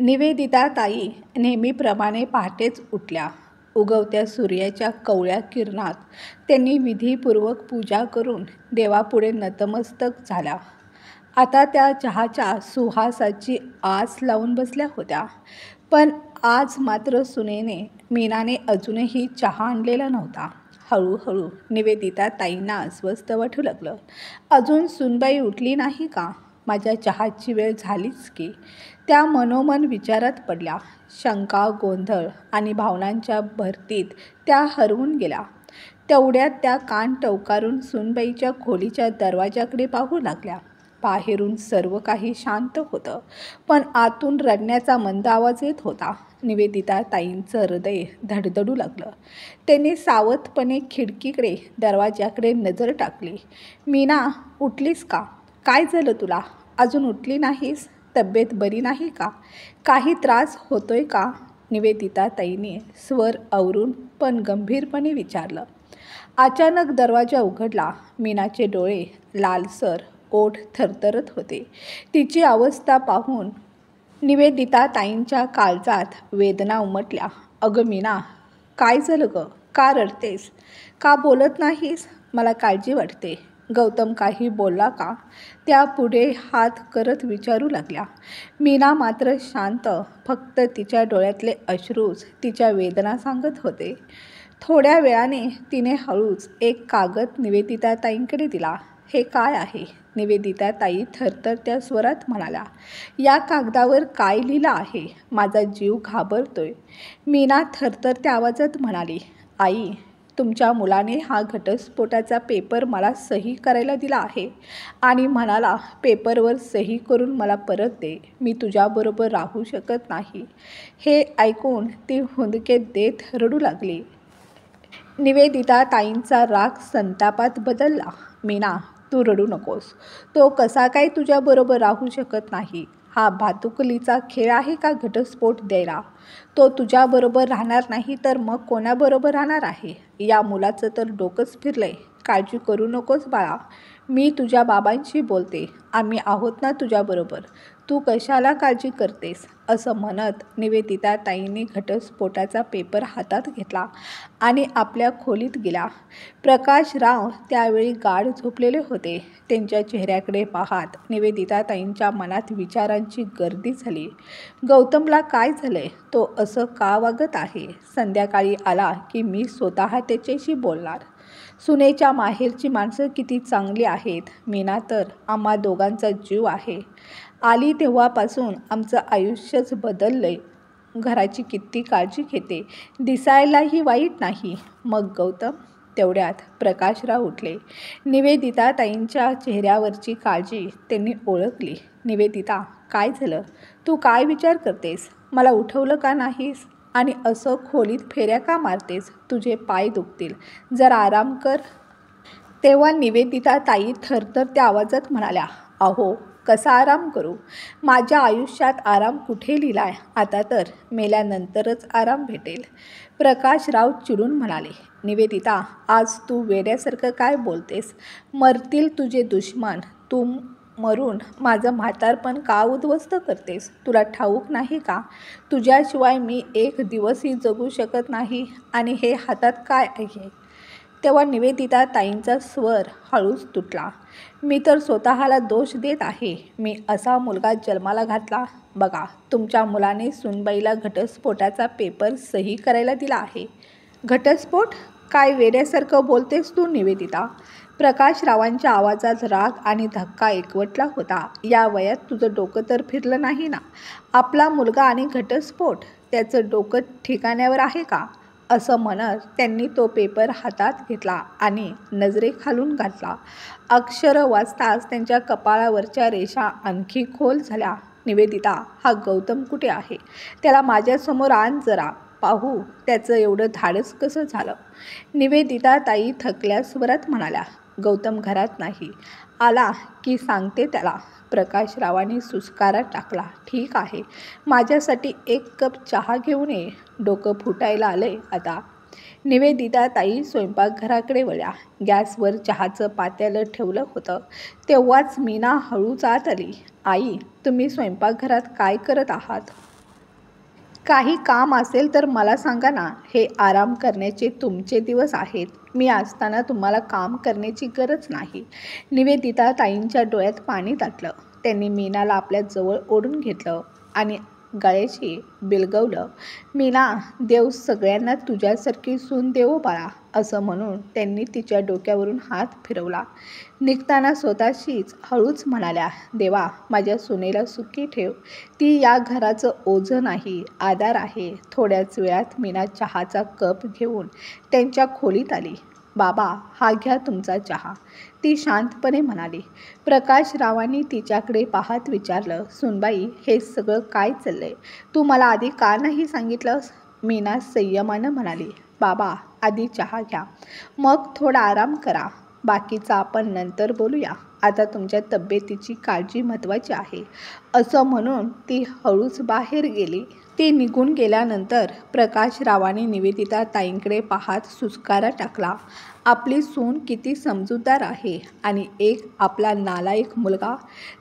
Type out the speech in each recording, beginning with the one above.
निवेदिता ताई नेहमीप्रमाणे पहाटेच उठल्या. उगवत्या सूर्याच्या कवळ्या किरणात त्यांनी विधीपूर्वक पूजा करून देवापुढे नतमस्तक झाल्या. आता त्या चहाच्या सुवासाची आस लावून बसल्या होत्या. पण आज मात्र सुनेने मीनाने अजूनही चहा आणलेला नव्हता. हळूहळू निवेदिता ताईंना अस्वस्थ वाटू लागलं. अजून सूनबाई उठली नाही का? माझ्या चहाची वेळ झालीच की, त्या मनोमन विचारात पडल्या. शंका, गोंधळ आणि भावनांच्या भरतीत त्या हरवून गेल्या. तेवढ्यात त्या कान टवकारून सूनबाईच्या खोलीच्या दरवाजाकडे पाहू लागल्या. बाहेरून सर्व काही शांत होतं, पण आतून रडण्याचा मंद आवाज येत होता. निवेदिता ताईंचं हृदय धडधडू लागलं. त्यांनी सावधपणे खिडकीकडे, दरवाजाकडे नजर टाकली. मीना, उठलीस का? काय झालं तुला? अजून उठली नाहीस? तब्येत बरी नाही का? काही त्रास होतोय का? निवेदिता ताईंनी स्वर आवरून पण गंभीरपणे विचारलं. अचानक दरवाजा उघडला. मीनाचे डोळे लालसर, ओठ थरथरत होते. तिची अवस्था पाहून निवेदिता ताईंच्या काळजात वेदना उमटल्या. अगं मीना, काय झालं गं? का रडतेस? का बोलत नाहीस? मला काळजी वाटते. गौतम काही बोलला का? त्या पुढे हात करत विचारू लागल्या. मीना मात्र शांत. फक्त तिच्या डोळ्यातले अश्रूच तिच्या वेदना सांगत होते. थोड्या वेळाने तिने हळूच एक कागद निवेदिता ताईंकडे दिला. हे काय आहे? निवेदिता ताई थरथरत्या स्वरात म्हणाल्या. या कागदावर काय लिहिलं आहे? माझा जीव घाबरतोय. मीना थरथरत्या आवाजात म्हणाली. आई, तुमच्या मुलाने हा घटस्फोटाचा पेपर मला सही करायला दिला आहे आणि म्हणाला, पेपरवर सही करून मला परत दे. मी तुझ्याबरोबर राहू शकत नाही. हे ऐकून ती हुंदके देत रडू लागली. निवेदिता ताईंचा राग संतापात बदलला. मीना, तू रडू नकोस. तो कसा काय तुझ्याबरोबर राहू शकत नाही? हा भातुकलीचा खेळ आहे का घटस्फोट द्यायला? तो तुझ्याबरोबर राहणार नाही तर मग कोणाबरोबर राहणार आहे? या मुलाचं तर डोकंच फिरलंय. काळजी करू नकोस बाळा. मी तुझ्या बाबांशी बोलते. आम्ही आहोत ना तुझ्याबरोबर. तू कशाला काळजी करतेस? असं म्हणत निवेदिता ताईंनी घटस्फोटाचा पेपर हातात घेतला आणि आपल्या खोलीत गेल्या. प्रकाशराव त्यावेळी गाढ झोपलेले होते. त्यांच्या चेहऱ्याकडे पाहत निवेदिता ताईंच्या मनात विचारांची गर्दी झाली. गौतमला काय झालंय? तो असं का वागत आहे? संध्याकाळी आला की मी स्वतः त्याच्याशी बोलणार. सुनेच्या माहेरची माणसं किती चांगली आहेत. मीना तर आम्हा दोघांचा जीव आहे. आली तेव्हापासून आमचं आयुष्यच बदललंय. घराची किती काळजी घेते. दिसायलाही वाईट नाही. मग गौतम? तेवढ्यात प्रकाशराव उठले. निवेदिता ताईंच्या चेहऱ्यावरची काळजी त्यांनी ओळखली. निवेदिता, काय झालं? तू काय विचार करतेस? मला उठवलं का नाहीस? आणि असं खोलीत फेऱ्या का मारतेस? तुझे पाय दुखतील. जरा आराम कर. तेव्हा निवेदिता ताई थरथरत्या आवाजात म्हणाल्या. अहो, कसा आराम करू? माझ्या आयुष्यात आराम कुठे लिहिलाय? आता तर मेल्यानंतरच आराम भेटेल. प्रकाशराव चिडून म्हणाले. निवेदिता, आज तू वेड्यासारखं काय बोलतेस? मरतील तुझे दुश्मन. तू मरून माझं म्हातारपण का उद्ध्वस्त करतेस? तुला ठाऊक नाही का? तुझ्याशिवाय मी एक दिवसही जगू शकत नाही. आणि हे हातात काय आहे? तेव्हा निवेदिता ताईंचा स्वर हळूच तुटला. मी तर स्वतःला दोष देत आहे. मी असा मुलगा जन्माला घातला. बघा, तुमच्या मुलाने सूनबाईला घटस्फोटाचा पेपर सही करायला दिला आहे. घटस्फोट? काय वेड्यासारखं बोलतेस तू निवेदिता? प्रकाशरावांच्या आवाजात राग आणि धक्का एकवटला होता. या वयात तुझं डोकं तर फिरलं नाही ना? आपला मुलगा आणि घटस्फोट? त्याचं डोकं ठिकाण्यावर आहे का? असं म्हणत त्यांनी तो पेपर हातात घेतला आणि नजरेखालून घातला. अक्षरं वाचताच त्यांच्या कपाळावरच्या रेषा आणखी खोल झाल्या. निवेदिता, हा गौतम कुठे आहे? त्याला माझ्यासमोर आण जरा. पाहू त्याचं एवढं धाडस कसं झालं. निवेदिता ताई थकल्या स्वरात म्हणाल्या. गौतम घरात नाही. आला की सांगते त्याला. प्रकाशरावांनी सुस्कारा टाकला. ठीक आहे, माझ्यासाठी एक कप चहा घेऊन ये. डोकं फुटायला आलंय आता. निवेदिता ताई स्वयंपाकघराकडे वळल्या. गॅसवर चहाचं पातेलं ठेवलं होतं. तेव्हाच मीना हळूच आत आली. आई, तुम्ही स्वयंपाकघरात काय करत आहात? काही काम असेल तर मला सांगा ना. हे आराम करण्याचे तुमचे दिवस आहेत. मी असताना तुम्हाला काम करण्याची गरज नाही. निवेदिता ताईंच्या डोळ्यात पाणी दाटलं. त्यांनी मीनाला आपल्या जवळ ओढून घेतलं आणि गळ्याशी बिलगवलं. मीना, देव सगळ्यांना तुझ्यासारखी सून देवो बाळा, असं म्हणून त्यांनी तिच्या डोक्यावरून हात फिरवला. निघताना स्वतःशीच हळूच म्हणाल्या, देवा माझ्या सुनेला सुखी ठेव. ती या घराचं ओझं नाही, आधार आहे. थोड्याच वेळात मीना चहाचा कप घेऊन त्यांच्या खोलीत आली. बाबा, हा घ्या तुमचा चहा, ती शांतपणे म्हणाली. प्रकाशरावांनी तिच्याकडे पाहत विचारलं, सुनबाई, हे सगळं काय चाललंय? तू मला आधी का नाही सांगितलंस? मीना संयमानं म्हणाली, बाबा आधी चहा घ्या, मग थोडा आराम करा. बाकीचं आपण नंतर बोलूया. आता तुमच्या तब्येतीची काळजी महत्त्वाची आहे. असं म्हणून ती हळूच बाहेर गेली. ती निघून गेल्यानंतर प्रकाशरावांनी निवेदिता ताईंकडे पाहत सुस्कारा टाकला. आपली सून किती समजूतदार आहे आणि एक आपला नालायक मुलगा,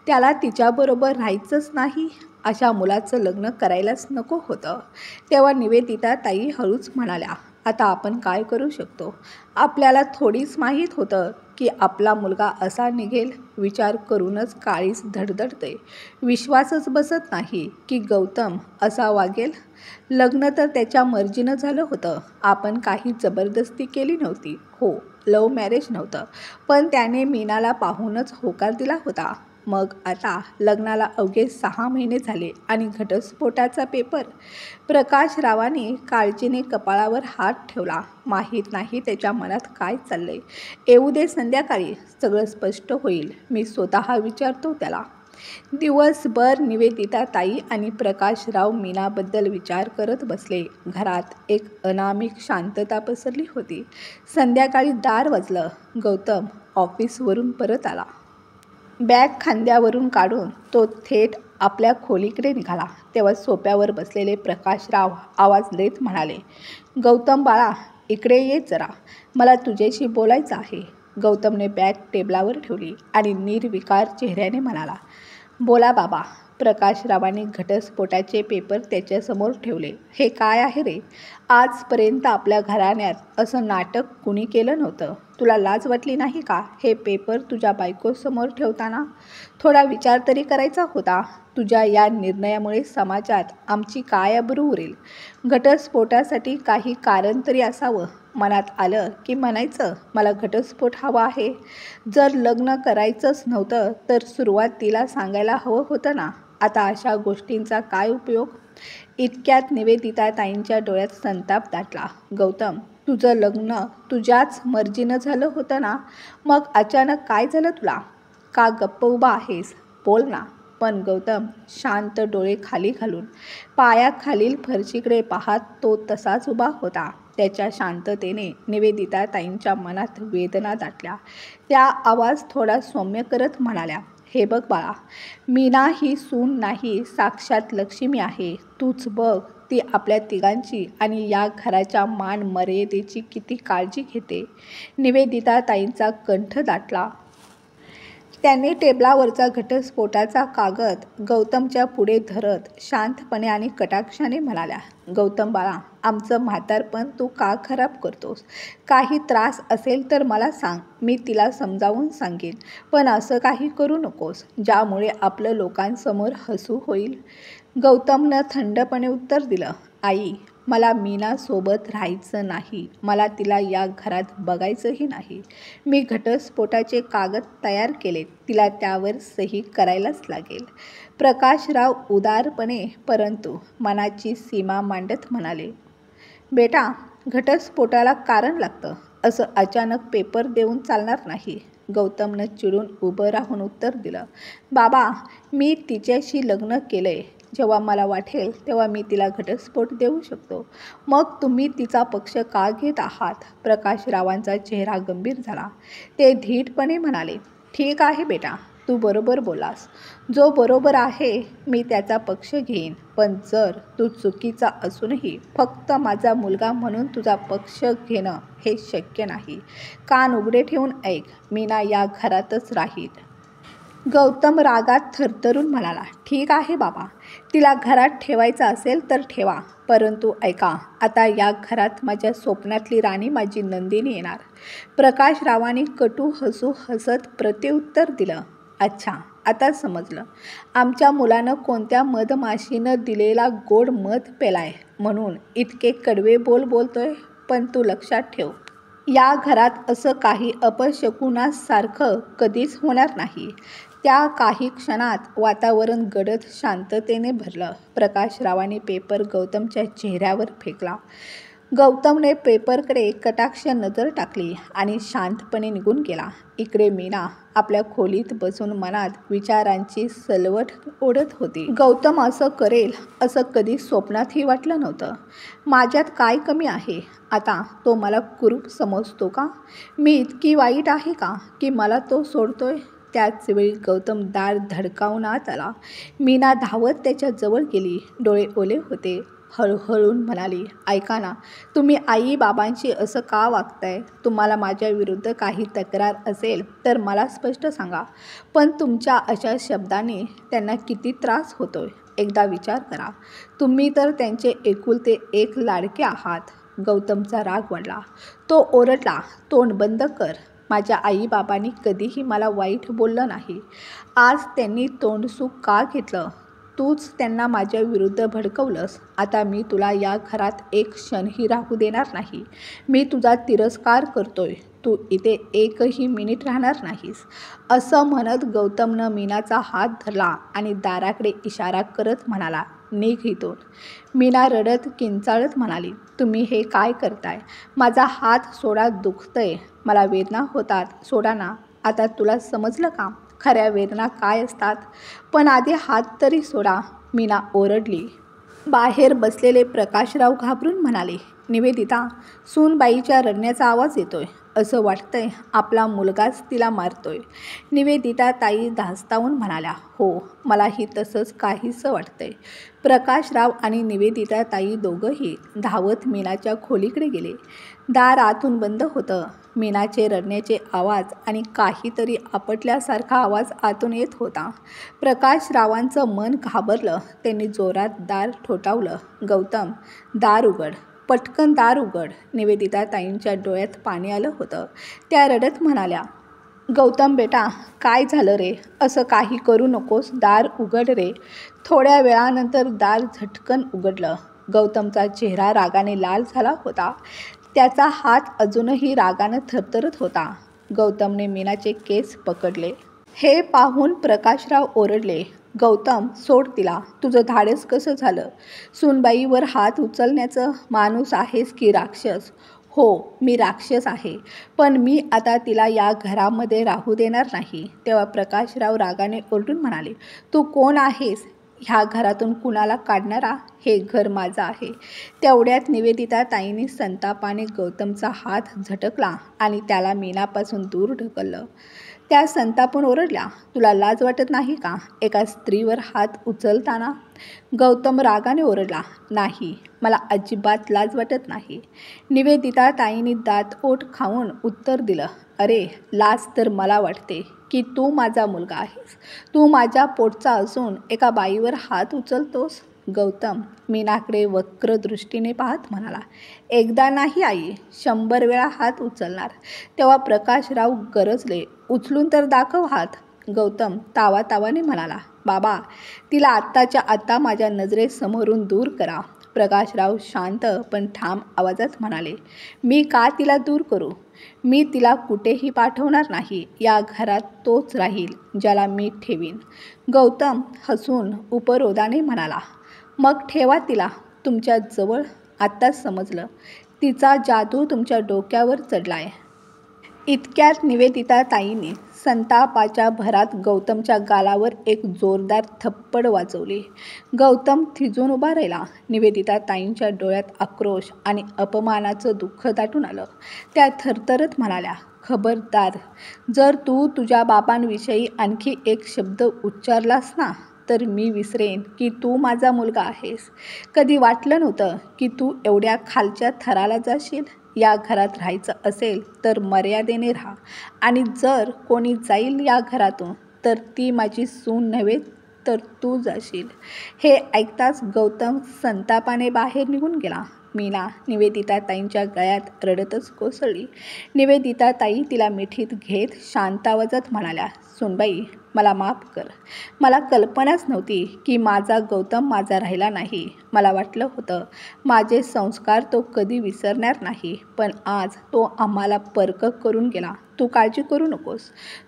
त्याला तिच्याबरोबर राहायचंच नाही. अशा मुलाचं लग्न करायलाच नको होतं. तेव्हा निवेदिता ताई हळूच म्हणाल्या, आता आपण काय करू शकतो? आपल्याला थोडीच माहीत होतं की आपला मुलगा असा निघेल. विचार करूनच काळीच धडधडते. विश्वासच बसत नाही की गौतम असा वागेल. लग्न तर त्याच्या मर्जीनं झालं होतं. आपण काही जबरदस्ती केली नव्हती. हो, लव्ह मॅरेज नव्हतं, पण त्याने मीनाला पाहूनच होकार दिला होता. मग आता लग्नाला अवघे 6 महिने झाले आणि घटस्फोटाचा पेपर. प्रकाशरावांनी काळजीने कपाळावर हात ठेवला. माहीत नाही त्याच्या मनात काय चाललंय. येऊ दे संध्याकाळी, सगळं स्पष्ट होईल. मी स्वतः विचारतो त्याला. दिवसभर निवेदिता ताई आणि प्रकाशराव मीनाबद्दल विचार करत बसले. घरात एक अनामिक शांतता पसरली होती. संध्याकाळी दार वाजलं. गौतम ऑफिसवरून परत आला. बॅग खांद्यावरून काढून तो थेट आपल्या खोलीकडे निघाला. तेव्हा सोफ्यावर बसलेले प्रकाशराव आवाज देत म्हणाले, गौतम बाळा, इकडे ये जरा, मला तुझ्याशी बोलायचं आहे. गौतमने बॅग टेबलावर ठेवली आणि निर्विकार चेहऱ्याने म्हणाला, बोला बाबा. प्रकाशरावांनी घटस्फोटाचे पेपर त्याच्यासमोर ठेवले. हे काय आहे रे? आजपर्यंत आपल्या घराण्यात असं नाटक कुणी केलं नव्हतं. तुला लाज वाटली नाही का हे पेपर तुझ्या बायकोसमोर ठेवताना? थोडा विचार तरी करायचा होता. तुझ्या या निर्णयामुळे समाजात आमची काय आबरू उरेल? घटस्फोटासाठी काही कारण तरी असावं. मनात आलं की म्हणायचं, मला घटस्फोट हवा आहे. जर लग्न करायचंच नव्हतं तर सुरुवातीला सांगायला हवं होतं ना. आता अशा गोष्टींचा काय उपयोग? इतक्यात निवेदिता ताईंच्या डोळ्यात संताप दाटला. गौतम, तुझं लग्न तुझ्याच मर्जीनं झालं होतं ना. मग अचानक काय झालं तुला? का गप्प उभा आहेस? बोल ना. पण गौतम शांत डोळे खाली घालून पायाखालील फरशीकडे पाहत तो तसाच उभा होता. त्याच्या शांततेने निवेदिता ताईंच्या मनात वेदना दाटल्या. त्या आवाज थोडा सौम्य करत म्हणाल्या, हे बघ बाळा, मीना ही सून नाही, साक्षात लक्ष्मी आहे. तूच बघ, ती आपल्या तिघांची आणि या घराच्या मान मर्यादेची किती काळजी घेते. निवेदिता ताईंचा कंठ दाटला. त्यांनी टेबलावरचा घटस्फोटाचा कागद गौतमच्या पुढे धरत शांतपणे आणि कटाक्षाने म्हणाल्या, गौतम बाळा, आमचं म्हातारपण तू का खराब करतोस? काही त्रास असेल तर मला सांग, मी तिला समजावून सांगेन. पण असं काही करू नकोस ज्यामुळे आपलं लोकांसमोर हसू होईल. गौतमनं थंडपणे उत्तर दिलं, आई, मला मीनासोबत राहायचं नाही. मला तिला या घरात बघायचंही नाही. मी घटस्फोटाचे कागद तयार केलेत. तिला त्यावर सही करायलाच लागेल. प्रकाशराव उदारपणे परंतु मनाची सीमा मांडत म्हणाले, बेटा, घटस्फोटाला कारण लागतं. असं अचानक पेपर देऊन चालणार नाही. गौतमनं चिडून उभं राहून उत्तर दिलं, बाबा, मी तिच्याशी लग्न केलंय. जेव्हा मला वाटेल तेव्हा मी तिला घटस्फोट देऊ शकतो. मग तुम्ही तिचा पक्ष का घेत आहात? प्रकाशरावांचा चेहरा गंभीर झाला. ते धीटपणे म्हणाले, ठीक आहे बेटा, तू बरोबर बोलास. जो बरोबर आहे मी त्याचा पक्ष घेईन. पण जर तू चुकीचा असूनही फक्त माझा मुलगा म्हणून तुझा पक्ष घेणं हे शक्य नाही. कान उघडे ठेवून ऐक, मीना या घरातच राहील. गौतम रागात थरथरून म्हणाला, ठीक आहे बाबा, तिला घरात ठेवायचं असेल तर ठेवा, परंतु ऐका, आता या घरात माझ्या स्वप्नातली राणी माझी नंदिनी येणार. प्रकाशरावांनी कटू हसू हसत प्रत्युत्तर दिलं, अच्छा, आता समजलं. आमच्या मुलानं कोणत्या मधमाशीनं दिलेला गोड मध पेलाय म्हणून इतके कडवे बोल बोलतोय. पण तू लक्षात ठेव, या घरात असं काही अपशकुनासारखं कधीच होणार नाही. त्या काही क्षणात वातावरण गडद शांततेने भरलं. प्रकाशरावांनी पेपर गौतमच्या चेहऱ्यावर फेकला. गौतमने पेपरकडे कटाक्ष नजर टाकली आणि शांतपणे निघून गेला. इकडे मीना आपल्या खोलीत बसून मनात विचारांची सलवट ओढत होती. गौतम असं करेल असं कधी स्वप्नातही वाटलं नव्हतं. माझ्यात काय कमी आहे? आता तो मला कुरूप समजतो का? मी इतकी वाईट आहे का की मला तो सोडतोय? त्याच वेळी गौतम दार धडकावण्यात आला. मीना धावत त्याच्या जवळ गेली. डोळे ओले होते. हळूहळू म्हणाली, ऐका ना, तुम्ही आई बाबांशी असं का वागताय? तुम्हाला माझ्या विरुद्ध काही तक्रार असेल तर मला स्पष्ट सांगा, पण तुमच्या अशा शब्दांनी त्यांना किती त्रास होतोय एकदा विचार करा. तुम्ही तर त्यांचे एकुलते एक लाडके आहात. गौतमचा राग वाढला. तो ओरडला, तोंड बंद कर. माझ्या आईबाबांनी कधीही मला वाईट बोललं नाही. आज त्यांनी तोंडसुख का घेतलं? तूच त्यांना माझ्या विरुद्ध भडकवलंस. आता मी तुला या घरात एक क्षणही राहू देणार नाही. मी तुझा तिरस्कार करतोय. तू इथे एकही मिनिट राहणार नाहीस. असं म्हणत गौतमनं मीनाचा हात धरला आणि दाराकडे इशारा करत म्हणाला, निघ इथून. मीना रडत किंचाळत म्हणाली, तुम्ही हे काय करताय? माझा हात सोडा, दुखतंय. मला वेदना होतात, सोडा ना. आता तुला समजलं का खऱ्या वेदना काय असतात? पण आधी हात तरी सोडा. मीना ओरडली. बाहेर बसलेले प्रकाशराव घाबरून म्हणाले, निवेदिता, सूनबाईच्या रडण्याचा आवाज येतोय. असं वाटतंय आपला मुलगाच तिला मारतोय. निवेदिता ताई धास्तावून म्हणाल्या, हो, मलाही तसंच काहीसं वाटतंय. प्रकाशराव आणि निवेदिता ताई दोघंही धावत मीनाच्या खोलीकडे गेले. दार आतून बंद होतं. मीनाचे रडण्याचे आवाज आणि काहीतरी आपटल्यासारखा आवाज आतून येत होता. प्रकाशरावांचं मन घाबरलं. त्यांनी जोरात दार ठोठावलं. गौतम, दार उघड, पटकन दार उघड. निवेदिता ताईंच्या डोळ्यात पाणी आलं होतं. त्या रडत म्हणाल्या, गौतम बेटा, काय झालं रे? असं काही करू नकोस, दार उघड रे. थोड्या वेळानंतर दार झटकन उघडलं. गौतमचा चेहरा रागाने लाल झाला होता. त्याचा हात अजूनही रागानं थरथरत होता. गौतमने मीनाचे केस पकडले. हे पाहून प्रकाशराव ओरडले, गौतम, सोड तिला. तुझं धाडस कसं झालं? सूनबाईवर हात उचलण्याचं. माणूस आहेस की राक्षस? हो, मी राक्षस आहे, पण मी आता तिला या घरामध्ये राहू देणार नाही. तेव्हा प्रकाशराव रागाने ओरडून म्हणाले, तू कोण आहेस ह्या घरातून कुणाला काढणारा? हे घर माझं आहे. तेवढ्यात निवेदिता ताईंनी संतापाने गौतमचा हात झटकला आणि त्याला मीनापासून दूर ढकललं. त्या संतापून ओरडल्या, तुला लाज वाटत नाही का एका स्त्रीवर हात उचलताना? गौतम रागाने ओरडला, नाही, मला अजिबात लाज वाटत नाही. निवेदिता ताईंनी दात ओठ खाऊन उत्तर दिलं, अरे, लाज तर मला वाटते की तू माझा मुलगा आहेस. तू माझ्या पोटचा असून एका बाईवर हात उचलतोस. गौतम मीनाकडे वक्र दृष्टीने पाहत म्हणाला, एकदा नाही आई, 100 वेळा हात उचलणार. तेव्हा प्रकाशराव गरजले, उचलून तर दाखव हात. गौतम तावातावाने म्हणाला, बाबा, तिला आत्ताच्या आत्ता माझ्या नजरेसमोरून दूर करा. प्रकाशराव शांत पण ठाम आवाजात म्हणाले, मी का तिला दूर करू? मी तिला कुठेही पाठवणार नाही. या घरात तोच राहील ज्याला मी ठेवीन. गौतम हसून उपरोधाने म्हणाला, मग ठेवा तिला तुमच्या जवळ. आत्ताच समजलं, तिचा जादू तुमच्या डोक्यावर चढलाय. इतक्यात निवेदिता ताईंनी संतापाच्या भरात गौतमच्या गालावर एक जोरदार थप्पड वाजवली. गौतम थिजून उभा राहिला. निवेदिता ताईंच्या डोळ्यात आक्रोश आणि अपमानाचं दुःख दाटून आलं. त्या थरथरत म्हणाल्या, खबरदार, जर तू तुझ्या बाबांविषयी आणखी एक शब्द उच्चारलास ना, तर मी विसरेन की तू माझा मुलगा आहेस. कधी वाटलं नव्हतं की तू एवढ्या खालच्या थराला जाशील. या घरात राहायचं असेल तर मर्यादेने राहा, आणि जर कोणी जाईल या घरातून तर ती माझी सून नव्हे तर तू जाशील. हे ऐकताच गौतम संतापाने बाहेर निघून गेला. मीना निवेदिताताईंच्या गळ्यात रडतच कोसळली. निवेदिताताई तिला मिठीत घेत शांत आवाजात म्हणाल्या, "सूनबाई, मला माफ कर. मला कल्पनाच नव्हती की माझा गौतम माझा राहिला नाही. मला वाटलं होतं माझे संस्कार तो कधी विसरणार नाही, पण आज तो आम्हाला परक करून गेला. तू काळजी करू नकोस.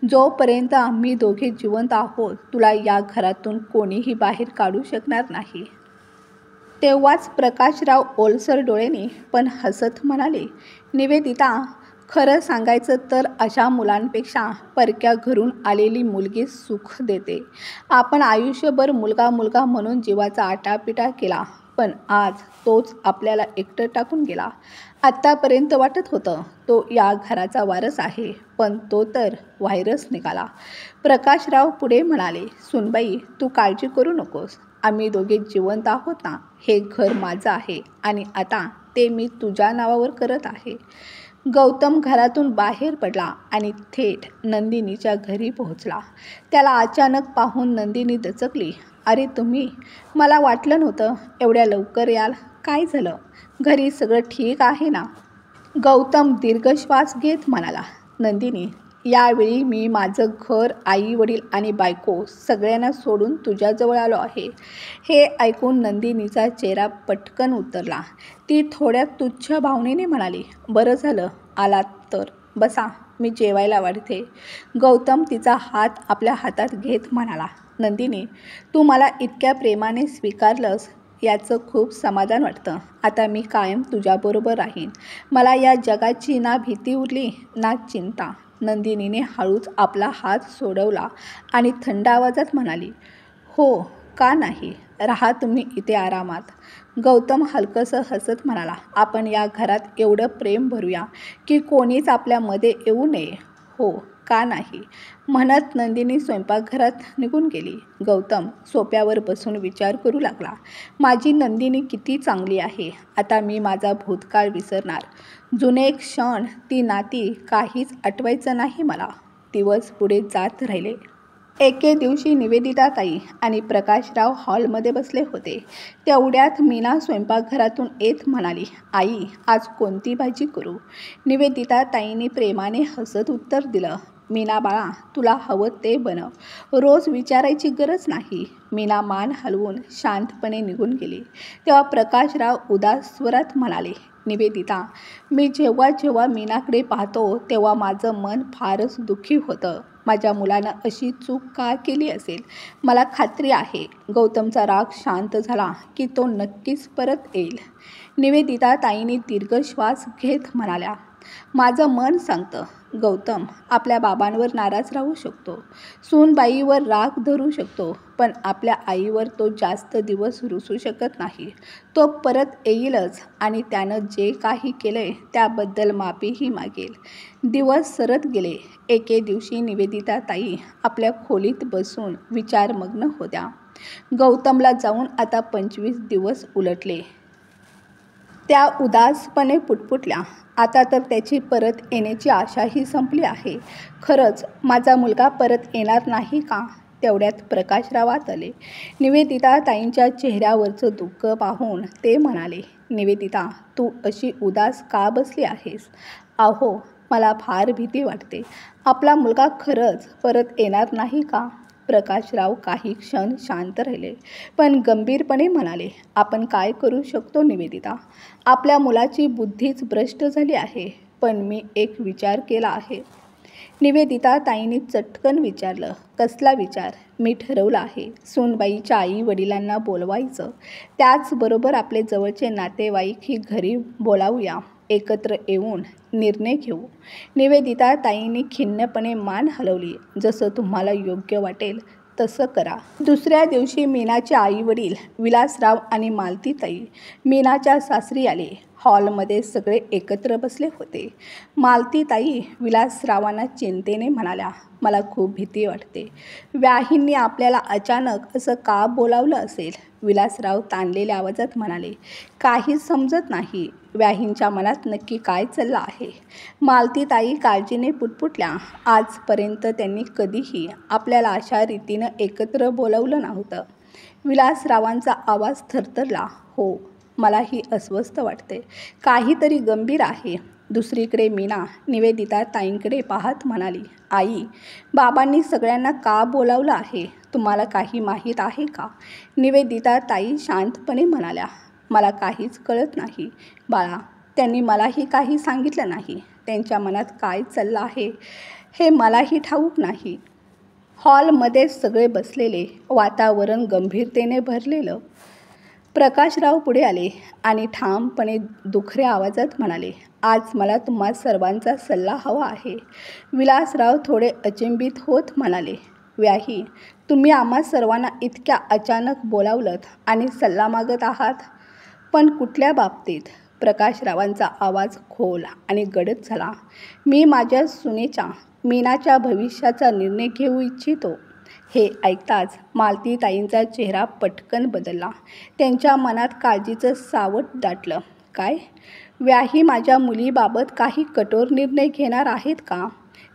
जोपर्यंत आम्ही दोघे जिवंत आहोत तुला या घरातून कोणीही बाहेर काढू शकणार नाही." तेव्हाच प्रकाशराव ओलसर डोळ्यांनी पण हसत म्हणाले, "निवेदिता, खरं सांगायचं तर अशा मुलांपेक्षा परक्या घरून आलेली मुलगी सुख देते. आपण आयुष्यभर मुलगा मुलगा म्हणून जीवाचा आटापिटा केला, पण आज तोच आपल्याला एकटं टाकून गेला. आत्तापर्यंत वाटत होतं तो या घराचा वारस आहे, पण तो तर व्हायरस निघाला." प्रकाशराव पुढे म्हणाले, "सूनबाई, तू काळजी करू नकोस. आम्ही दोघे जिवंत आहोत ना. हे घर माझं आहे आणि आता ते मी तुझ्या नावावर करत आहे." गौतम घरातून बाहेर पडला आणि थेट नंदिनीच्या घरी पोहोचला. त्याला अचानक पाहून नंदिनी दचकली. "अरे तुम्ही? मला वाटलं नव्हतं एवढ्या लवकर याल. काय झालं? घरी सगळं ठीक आहे ना?" गौतम दीर्घ श्वास घेत म्हणाला, "नंदिनी, यावेळी मी माझं घर, आई वडील आणि बायको सगळ्यांना सोडून तुझ्याजवळ आलो आहे." हे ऐकून नंदिनीचा चेहरा पटकन उतरला. ती थोड्या तुच्छ भावनेने म्हणाली, "बरं झालं आलात तर. बसा, मी जेवायला वाढते." गौतम तिचा हात आपल्या हातात घेत म्हणाला, "नंदिनी, तू मला इतक्या प्रेमाने स्वीकारलंस याचं खूप समाधान वाटतं. आता मी कायम तुझ्याबरोबर राहीन. मला या जगाची ना भीती उरली ना चिंता." नंदिनीने हळूच आपला हात सोडवला आणि थंड आवाजात म्हणाली, "हो, का नाही? राहा तुम्ही इथे आरामात." गौतम हलकंसं हसत म्हणाला, "आपण या घरात एवढं प्रेम भरूया की कोणीच आपल्यामध्ये येऊ नये. हो, का नाही?" म्हणत नंदिनी स्वयंपाकघरात निघून गेली. गौतम सोफ्यावर बसून विचार करू लागला, "माझी नंदिनी किती चांगली आहे. आता मी माझा भूतकाळ विसरणार. जुने क्षण, ती नाती काहीच आठवायचं नाही मला." दिवस पुढे जात राहिले. एके दिवशी निवेदिताताई आणि प्रकाशराव हॉलमध्ये बसले होते. तेवढ्यात मीना स्वयंपाकघरातून येत म्हणाली, "आई, आज कोणती भाजी करू?" निवेदिताताईंनी प्रेमाने हसत उत्तर दिलं, "मीना बाळा, तुला हवं ते बनव. रोज विचारायची गरज नाही." मीना मान हलवून शांतपणे निघून गेली. तेव्हा प्रकाशराव उदास स्वरात म्हणाले, "निवेदिता, मी जेव्हा जेव्हा मीनाकडे पाहतो तेव्हा माझं मन फारच दुःखी होतं. माझ्या मुलानं अशी चूक का केली असेल? मला खात्री आहे गौतमचा राग शांत झाला की तो नक्कीच परत येईल." निवेदिताताईंनी दीर्घ श्वास घेत म्हणाल्या, "माझं मन सांगतं गौतम आपल्या बाबांवर नाराज राहू शकतो, सूनबाईवर राग धरू शकतो, पण आपल्या आईवर तो जास्त दिवस रुसू शकत नाही. तो परत येईलच आणि त्यानं जे काही केलंय त्याबद्दल माफीही मागेल." दिवस सरत गेले. एके दिवशी निवेदिताताई आपल्या खोलीत बसून विचारमग्न होत्या. गौतमला जाऊन आता 25 दिवस उलटले. त्या उदासपणे पुटपुटल्या, "आता तर त्याची परत येण्याची आशाही संपली आहे. खरंच माझा मुलगा परत येणार नाही का?" तेवढ्यात प्रकाशरावात आले. निवेदिताताईंच्या चेहऱ्यावरचं दुःख पाहून ते म्हणाले, "निवेदिता, तू अशी उदास का बसली आहेस?" "अहो, मला फार भीती वाटते. आपला मुलगा खरंच परत येणार नाही का?" प्रकाशराव काही क्षण शांत राहिले, पण गंभीरपणे म्हणाले, "आपण काय करू शकतो निवेदिता? आपल्या मुलाची बुद्धीच भ्रष्ट झाली आहे. पण मी एक विचार केला आहे." निवेदिताताईंनी चटकन विचारलं, "कसला विचार?" "मी ठरवलं आहे सूनबाईच्या आई वडिलांना बोलवायचं. त्याचबरोबर आपले जवळचे नातेवाईकही घरी बोलावूया. एकत्र येऊन निर्णय घेऊ." निवेदिताताईंनी खिन्नपणे मान हलवली, "जसं तुम्हाला योग्य वाटेल तसं करा." दुसऱ्या दिवशी मीनाचे आई वडील विलासराव आणि मालतीताई मीनाच्या सासरी आले. हॉलमध्ये सगळे एकत्र बसले होते. मालतीताई विलासरावांना चिंतेने म्हणाल्या, "मला खूप भीती वाटते. व्याहींनी आपल्याला अचानक असं का बोलावलं असेल? विलासराव ताणलेल्या आवाजात म्हणाले. काहीच समजत नाही. व्याहींच्या मनात नक्की काय चाललं आहे? मालतीताई काळजीने पुटपुटल्या. आजपर्यंत त्यांनी कधीही आपल्याला अशा रीतीनं एकत्र बोलवलं नव्हतं. विलासरावांचा आवाज थरथरला. हो, मलाही अस्वस्थ वाटते. काहीतरी गंभीर आहे. दुसरीकडे मीना निवेदिता ताईंकडे पाहत म्हणाली. आई, बाबांनी सगळ्यांना का बोलावलं आहे? तुम्हाला काही माहीत आहे का? निवेदिता ताई शांतपणे म्हणाल्या. मला काहीच कळत नाही बाळा. त्यांनी मलाही काही सांगितलं नाही. त्यांच्या मनात काय चाललं आहे हे मलाही ठाऊक नाही. हॉलमध्ये सगळे बसलेले. वातावरण गंभीरतेने भरलेलं. प्रकाशराव पुढे आले आणि ठामपणे दुखऱ्या आवाजात म्हणाले. आज मला तुम्हा सर्वांचा सल्ला हवा आहे. विलासराव थोडे अचंबित होत म्हणाले. व्याही, तुम्ही आम्हा सर्वांना इतक्या अचानक बोलावलंत आणि सल्ला मागत आहात, पण कुठल्या बाबतीत? प्रकाशरावांचा आवाज खोल आणि गडद झाला. मी माझ्या सुनेच्या, मीनाच्या भविष्याचा निर्णय घेऊ इच्छितो. हे ऐकताच मालतीताईंचा चेहरा पटकन बदलला. त्यांच्या मनात काळजीचं सावट दाटलं. काय? व्याही माझ्या मुलीबाबत काही कठोर निर्णय घेणार आहेत का?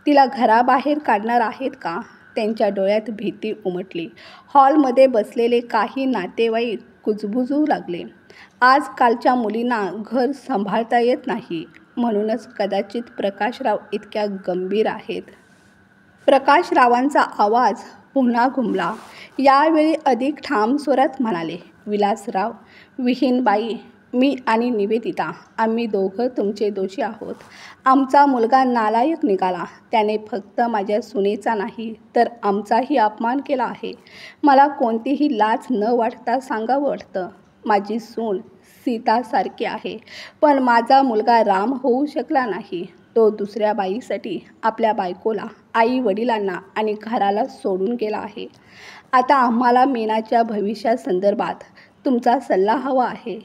तिला घराबाहेर काढणार आहेत का? त्यांच्या डोळ्यात भीती उमटली. हॉलमध्ये बसलेले काही नातेवाईक कुजबुजू लागले. आजकालच्या मुलींना घर सांभाळता येत नाही, म्हणूनच कदाचित प्रकाशराव इतक्या गंभीर आहेत. प्रकाशरावांचा आवाज पुन्हा घुमला. यावेळी अधिक ठाम स्वरात म्हणाले. विलासराव, विहीनबाई, मी आणि निवेदिता, आम्ही दोघं तुमचे दोषी आहोत. आमचा मुलगा नालायक निघाला. त्याने फक्त माझ्या सुनेचा नाही तर आमचाही अपमान केला आहे. मला कोणतीही लाज न वाटता सांगावं वाटतं. माझी सून सीतासारखी आहे, पण माझा मुलगा राम होऊ शकला नाही. तो दुसऱ्या बाईसाठी आपल्या बायकोला, आई वडिलांना आणि घराला सोडून गेला आहे. आता आम्हाला मीनाच्या भविष्यासंदर्भात तुमचा सल्ला हवा आहे.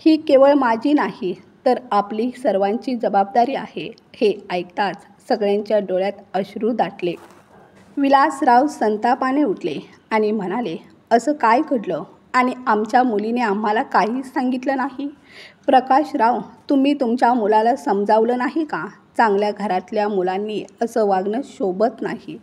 ही केवळ माझी नाही तर आपली सर्वांची जबाबदारी आहे. हे ऐकताच सगळ्यांच्या डोळ्यात अश्रू दाटले. विलासराव संतापाने उठले आणि म्हणाले. असं काय घडलं आणि आमच्या मुलीने आम्हाला काहीच सांगितलं नाही? प्रकाशराव, तुम्ही तुमच्या मुलाला समजावलं नाही का? चांगल्या घरातल्या मुलांनी असं वागणं शोभत नाही.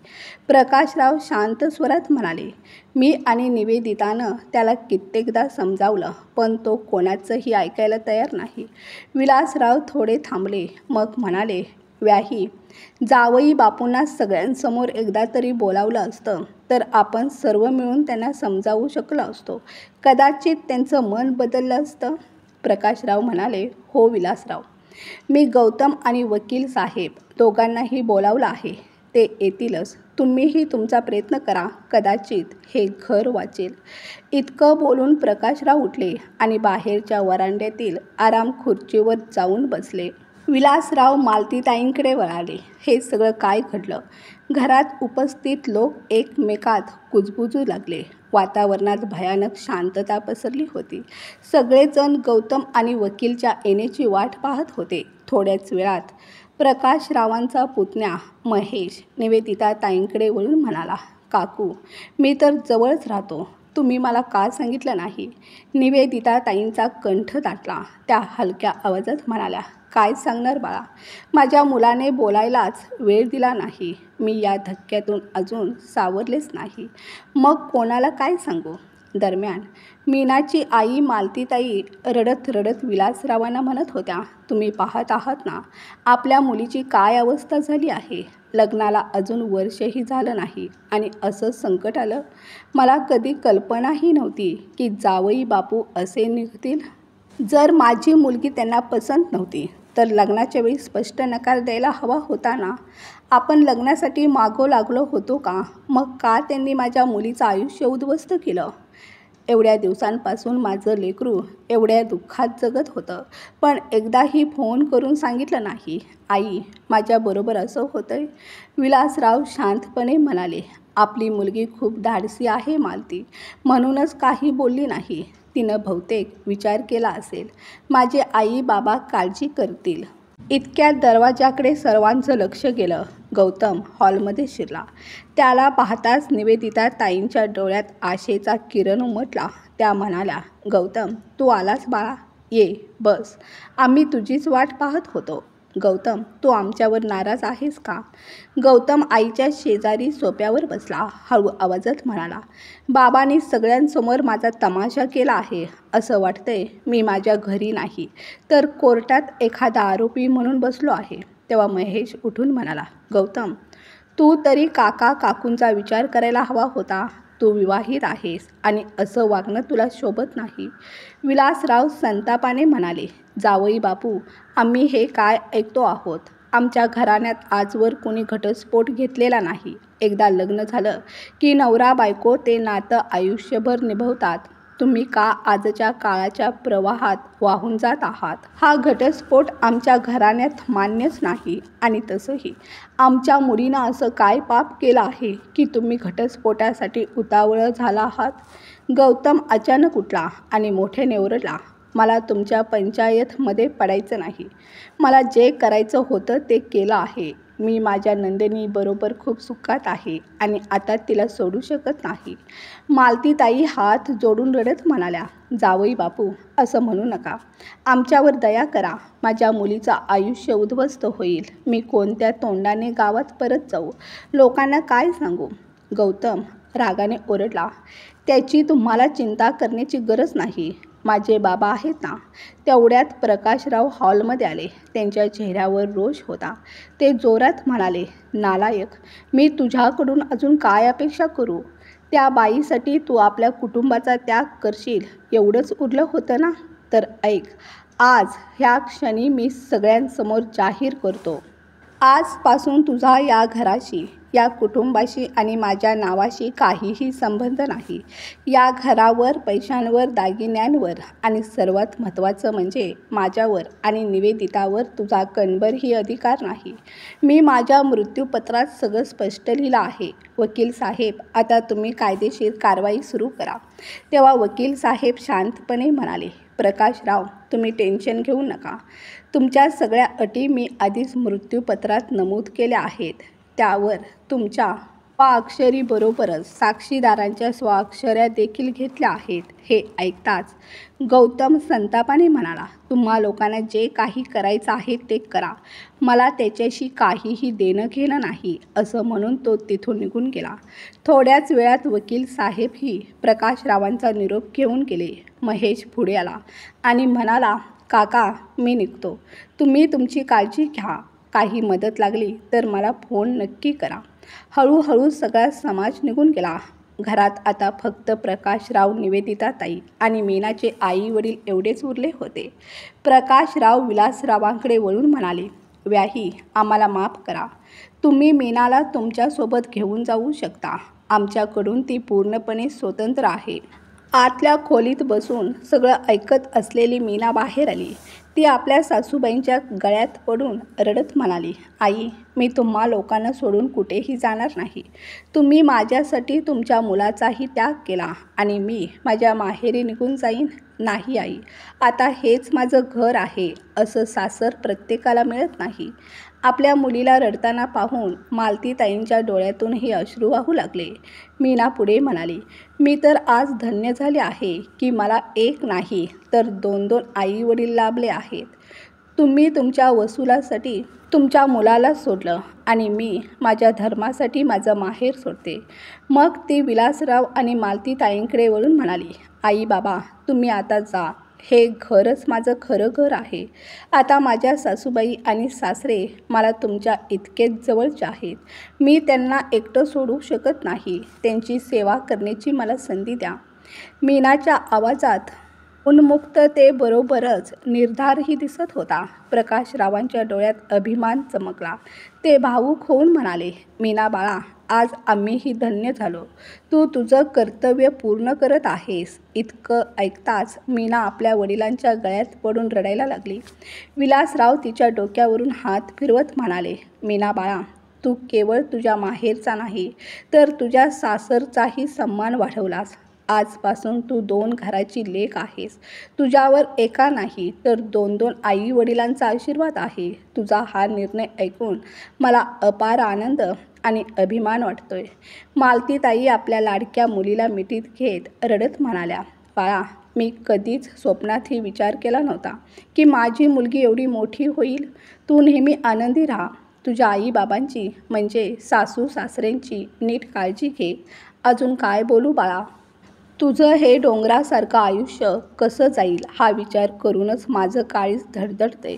प्रकाशराव शांत स्वरात म्हणाले. मी आणि निवेदितानं त्याला कित्येकदा समजावलं, पण तो कोणाचंही ऐकायला तयार नाही. विलासराव थोडे थांबले, मग म्हणाले. व्याही, जावई बापूंना सगळ्यांसमोर एकदा तरी बोलावलं असतं तर आपण सर्व मिळून त्यांना समजावू शकलो असतो. कदाचित त्यांचं मन बदललं असतं. प्रकाशराव म्हणाले. हो विलासराव, मी गौतम आणि वकील साहेब दोघांनाही बोलावलं आहे. ते येतीलच. तुम्हीही तुमचा प्रयत्न करा. कदाचित हे घर वाचेल. इतकं बोलून प्रकाशराव उठले आणि बाहेरच्या वरांड्यातील आराम खुर्चीवर जाऊन बसले. विलासराव मालतीताईंकडे वळाले. हे सगळं काय घडलं? घरात उपस्थित लोक एकमेकात कुजबुजू लागले. वातावरणात भयानक शांतता पसरली होती. सगळेजण गौतम आणि वकीलच्या येण्याची वाट पाहत होते. थोड्याच वेळात प्रकाशरावांचा पुतण्या महेश निवेदिता ताईंकडे वळून म्हणाला. काकू, मी तर जवळच राहतो. तुम्ही मला का सांगितलं नाही? निवेदिता ताईंचा कंठ दाटला. त्या हलक्या आवाजात म्हणाल्या. काय सांगणार बाळा? माझ्या मुलाने बोलायलाच वेळ दिला नाही. मी या धक्क्यातून अजून सावरलेच नाही. मग कोणाला काय सांगू? दरम्यान मीनाची आई मालतीताई रडत रडत विलासरावांना म्हणत होत्या. तुम्ही पाहत आहात ना आपल्या मुलीची काय अवस्था झाली आहे. लग्नाला अजून वर्षही झालं नाही आणि असं संकट आलं. मला कधी कल्पनाही नव्हती की जावई बापू असे निघतील. जर माझी मुलगी त्यांना पसंत नव्हती तर लग्नाच्या वेळी स्पष्ट नकार द्यायला हवा होता ना. आपण लग्नासाठी मागो लागलो होतो का? मग का त्यांनी माझ्या मुलीचं आयुष्य उद्ध्वस्त केलं? एवढ्या दिवसांपासून माझं लेकरू एवढ्या दुःखात जगत होतं, पण एकदाही फोन करून सांगितलं नाही. आई, माझ्याबरोबर असं होतंय. विलासराव शांतपणे म्हणाले. आपली मुलगी खूप धाडसी आहे मालती, म्हणूनच काही बोलली नाही. तिनं बहुतेक विचार केला असेल. माझे आई बाबा काळजी करतील. इतक्यात दरवाजाकडे सर्वांचं लक्ष गेलं. गौतम हॉलमध्ये शिरला. त्याला पाहताच निवेदिता ताईंच्या डोळ्यात आशेचा किरण उमटला. त्या म्हणाल्या, गौतम, तू आलास बाळा, ये बस, आम्ही तुझीच वाट पाहत होतो. गौतम, तू आमच्यावर नाराज आहेस का? गौतम आईच्या शेजारी सोफ्यावर बसला. हळू आवाजात म्हणाला, बाबांनी सगळ्यांसमोर माझा तमाशा केला आहे. असं वाटतंय मी माझ्या घरी नाही तर कोर्टात एखादा आरोपी म्हणून बसलो आहे. तेव्हा महेश उठून म्हणाला, गौतम, तू तरी काका काकूंचा विचार करायला हवा होता. तू विवाहित आहेस आणि असं वागणं तुला शोभत नाही. विलासराव संतापाने म्हणाले, जावई बापू, आम्ही हे काय ऐकतो आहोत? आमच्या घराण्यात आजवर कोणी घटस्फोट घेतलेला नाही. एकदा लग्न झालं की नवरा बायको ते नातं आयुष्यभर निभवतात. तुम्ही का आजच्या काळाच्या प्रवाहात वाहून जात आहात? हा घटस्फोट आमच्या घराण्यात मान्यच नाही. आणि तसंही आमच्या मुलीनं असं काय पाप केलं आहे की तुम्ही घटस्फोटासाठी उतावळं झाला आहात? गौतम अचानक उठला आणि मोठ्याने ओरडला, मला तुमच्या पंचायतमध्ये पडायचं नाही. मला जे करायचं होतं ते केलं आहे. मी माझ्या नंदिनी बरोबर खूप सुखात आहे आणि आता तिला सोडू शकत नाही. मालतीताई हात जोडून रडत म्हणाल्या, जावई बापू, असं म्हणू नका. आमच्यावर दया करा. माझ्या मुलीचं आयुष्य उद्ध्वस्त होईल. मी कोणत्या तोंडाने गावात परत जाऊ? लोकांना काय सांगू? गौतम रागाने ओरडला, त्याची तुम्हाला चिंता करण्याची गरज नाही. माझे बाबा आहेत ना? तेवढ्यात प्रकाशराव हॉलमध्ये आले. त्यांच्या चेहऱ्यावर रोष होता. ते जोरात म्हणाले, नालायक, मी तुझ्याकडून अजून काय अपेक्षा करू? त्या बाईसाठी तू आपल्या कुटुंबाचा त्याग करशील एवढंच उरलं होतं ना? तर ऐक, आज ह्या क्षणी मी सगळ्यांसमोर जाहीर करतो, आजपासून तुझा या घराशी, या कुटुंबाशी आणि माझ्या नावाशी काहीही संबंध नाही. या घरावर, पैशांवर, दागिन्यांवर आणि सर्वात महत्त्वाचं म्हणजे माझ्यावर आणि निवेदितावर तुझा कणभरही अधिकार नाही. मी माझ्या मृत्यूपत्रात सगळं स्पष्ट लिहिलं आहे. वकील साहेब, आता तुम्ही कायदेशीर कारवाई सुरू करा. तेव्हा वकील साहेब शांतपणे म्हणाले, प्रकाशराव, तुम्ही टेन्शन घेऊ नका. तुमच्या सगळ्या अटी मी आधीच मृत्यूपत्रात नमूद केल्या आहेत. त्यावर तुमच्या स्वाक्षरीबरोबरच साक्षीदारांच्या स्वाक्षऱ्या देखील घेतल्या आहेत. हे ऐकताच गौतम संतापाने म्हणाला, तुम्हा लोकांना जे काही करायचं आहे ते करा. मला त्याच्याशी काहीही देणं घेणं नाही. असं म्हणून तो तिथून निघून गेला. थोड्याच वेळात वकील साहेबही प्रकाशरावांचा निरोप घेऊन गेले. महेश पुढे आला आणि म्हणाला, काका, मी निघतो. तुम्ही तुमची काळजी घ्या. काही मदत लागली तर मला फोन नक्की करा. हळूहळू सगळा समाज निघून गेला. घरात आता फक्त प्रकाशराव, निवेदिता ताई आणि मीनाचे आई वडील एवढेच उरले होते. प्रकाशराव विलासरावांकडे वळून म्हणाले, व्याही, आम्हाला माफ करा. तुम्ही मीनाला तुमच्यासोबत घेऊन जाऊ शकता. आमच्याकडून ती पूर्णपणे स्वतंत्र आहे. आतल्या खोलीत बसून सगळं ऐकत असलेली मीना बाहेर आली. ती आपल्या सासूबाईंच्या गळ्यात पडून रडत म्हणाली, आई, मी तुम्हा लोकांना सोडून कुठेही जाणार नाही. तुम्ही माझ्यासाठी तुमच्या मुलाचाही त्याग केला आणि मी माझ्या माहेरी निघून जाईन? नाही आई, आता हेच माझं घर आहे. असं सासर प्रत्येकाला मिळत नाही. आपल्या मुलीला रडताना पाहून मालतीताईंच्या डोळ्यातूनही अश्रू वाहू लागले. मीना पुढे म्हणाली, मी तर आज धन्य झाले आहे की मला एक नाही तर 2-2 आई वडील लाभले आहेत. तुम्ही तुमच्या वसुलासाठी तुमच्या मुलाला सोडलं आणि मी माझ्या धर्मासाठी माझं माहेर सोडते. मग ती विलासराव आणि मालतीताईंकडे वळून म्हणाली, आई बाबा, तुम्ही आता जा. हे घरच माझं खरं घर आहे. आता माझ्या सासूबाई आणि सासरे मला तुमच्या इतकेच जवळचे आहेत. मी त्यांना एकटं सोडू शकत नाही. त्यांची सेवा करण्याची मला संधी द्या. मीनाच्या आवाजात उन्मुक्ततेबरोबरच निर्धारही दिसत होता. प्रकाशरावांच्या डोळ्यात अभिमान चमकला. ते भावूक होऊन म्हणाले, मीना बाळा, आज आम्हीही धन्य झालो. तू तुझं कर्तव्य पूर्ण करत आहेस. इतकं ऐकताच मीना आपल्या वडिलांच्या गळ्यात पडून रडायला लागली. विलासराव तिच्या डोक्यावरून हात फिरवत म्हणाले, मीना बाळा, तू केवळ तुझ्या माहेरचा नाही तर तुझ्या सासरचाही सन्मान वाढवलास. आजपासून तू 2 घराची लेक आहेस. तुझ्यावर एका नाही तर 2-2 आई वडिलांचा आशीर्वाद आहे. तुझा हा निर्णय ऐकून मला अपार आनंद आणि अभिमान वाटतोय. मालतीताई आपल्या लाडक्या मुलीला मिठीत घेत रडत म्हणाल्या, बाळा, मी कधीच स्वप्नातही विचार केला नव्हता की माझी मुलगी एवढी मोठी होईल. तू नेहमी आनंदी राहा. तुझ्या आईबाबांची म्हणजे सासू सासऱ्यांची नीट काळजी घे. अजून काय बोलू बाळा. तुझं हे डोंगरासारखं आयुष्य कसं जाईल हा विचार करूनच माझं काळीज धडधडतंय.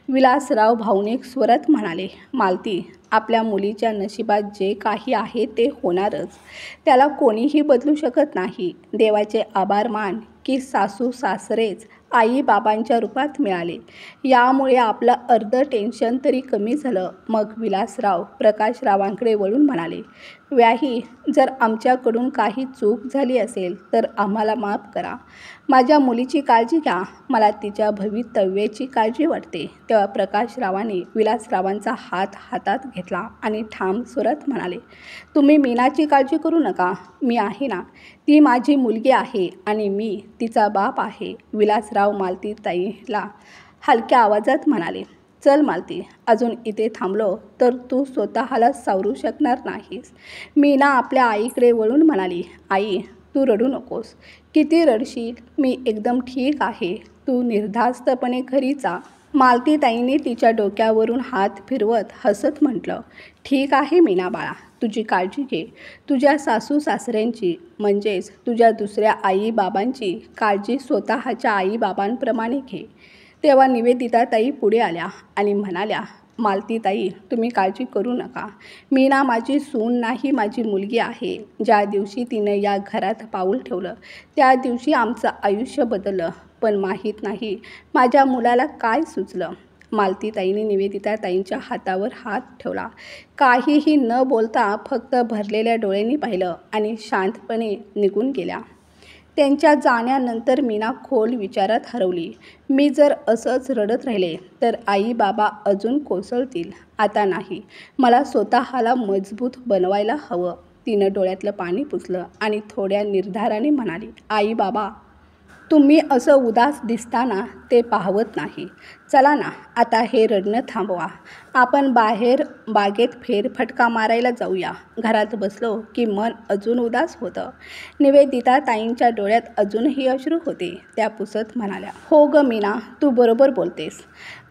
विलासराव भावनिक स्वरात म्हणाले, मालती, आपल्या मुलीच्या नशिबात जे काही आहे ते होणारच. त्याला कोणीही बदलू शकत नाही. देवाचे आभार मान की सासू सासरेच आई बाबांच्या रूपात मिळाले. यामुळे आपलं अर्धं टेन्शन तरी कमी झालं. मग विलासराव प्रकाशरावांकडे वळून म्हणाले, व्याही, जर आमच्याकडून काही चूक झाली असेल तर आम्हाला माफ करा. माझ्या मुलीची काळजी घ्या. मला तिच्या भवितव्याची काळजी वाटते. तेव्हा प्रकाशरावांनी विलासरावांचा हात हातात घेतला आणि ठाम स्वरात म्हणाले, तुम्ही मीनाची काळजी करू नका. मी आहे ना. ती माझी मुलगी आहे आणि मी तिचा बाप आहे. विलासराव मालतीताईला हलक्या आवाजात म्हणाले, चल मालती, अजून इथे थांबलो तर तू स्वतःला सावरू शकणार नाहीस. मीना आपल्या आईकडे वळून म्हणाली, आई, तू रडू नकोस. किती रडशील. मी एकदम ठीक आहे. तू निर्धास्तपणे घरी जा. मालतीताईंनी तिच्या डोक्यावरून हात फिरवत हसत म्हटलं, ठीक आहे मीना बाळा, तुझी काळजी घे. तुझ्या सासू सासऱ्यांची म्हणजेच तुझ्या दुसऱ्या आई बाबांची काळजी स्वतःच्या आई बाबांप्रमाणे घे. तेव्हा निवेदिताताई पुढे आल्या आणि म्हणाल्या, मालतीताई, तुम्ही काळजी करू नका. मीना माझी सून नाही, माझी मुलगी आहे. ज्या दिवशी तिनं या घरात पाऊल ठेवलं त्या दिवशी आमचं आयुष्य बदललं. पण माहीत नाही माझ्या मुलाला काय सुचलं. मालतीताईंनी निवेदिताताईंच्या हातावर हात ठेवला. काहीही न बोलता फक्त भरलेल्या डोळ्यांनी पाहिलं आणि शांतपणे निघून गेल्या. त्यांच्या जाण्यानंतर मीना खोल विचारात हरवली. मी जर असंच रडत राहिले तर आई बाबा अजून कोसळतील. आता नाही, मला स्वतःला मजबूत बनवायला हवं. तिनं डोळ्यातलं पाणी पुसलं आणि थोड्या निर्धाराने म्हणाली, आई बाबा, तुम्ही असं उदास दिसताना ते पाहवत नाही. चला ना, आता हे रडणं थांबवा. आपण बाहेर बागेत फेरफटका मारायला जाऊया. घरात बसलो की मन अजून उदास होतं. निवेदिताताईंच्या डोळ्यात अजूनही अश्रू होते. त्या पुसत म्हणाल्या, हो ग मीना, तू बरोबर बोलतेस.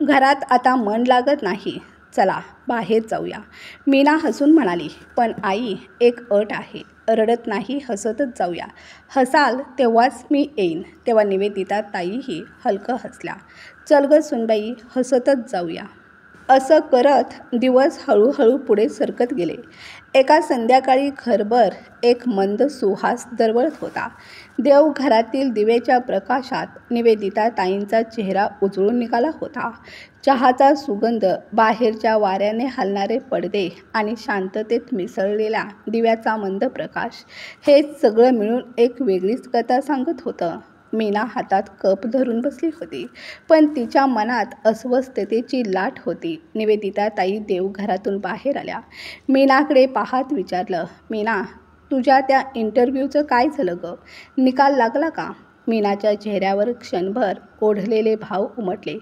घरात आता मन लागत नाही. चला बाहेर जाऊया. मीना हसून म्हणाली, पण आई, एक अट आहे. रडत नाही, हसतच जाऊया. हसाल तेव्हाच मी येईन. तेव्हा निवेदिताताईही हलकं हसल्या. चल ग सुनबाई, हसतच जाऊया. असं करत दिवस हळूहळू पुढे सरकत गेले. एका संध्याकाळी घरभर एक मंद सुहास दरवळत होता. देवघरातील दिव्याच्या प्रकाशात निवेदिताताईंचा चेहरा उजळून निघाला होता. चहाचा सुगंध, बाहेरच्या वाऱ्याने हलणारे पडदे आणि शांततेत मिसळलेला दिव्याचा मंद प्रकाश, हे सगळं मिळून एक वेगळीच कथा सांगत होतं. मीना हातात कप धरून बसली होती, पण तिच्या मनात अस्वस्थतेची लाट होती. निवेदिताताई देवघरातून बाहेर आल्या. मीनाकडे पाहत विचारलं, मीना, तुझ्या त्या इंटरव्ह्यूचं काय झालं ग? निकाल लागला का? मीनाच्या चेहऱ्यावर क्षणभर ओढलेले भाव उमटले.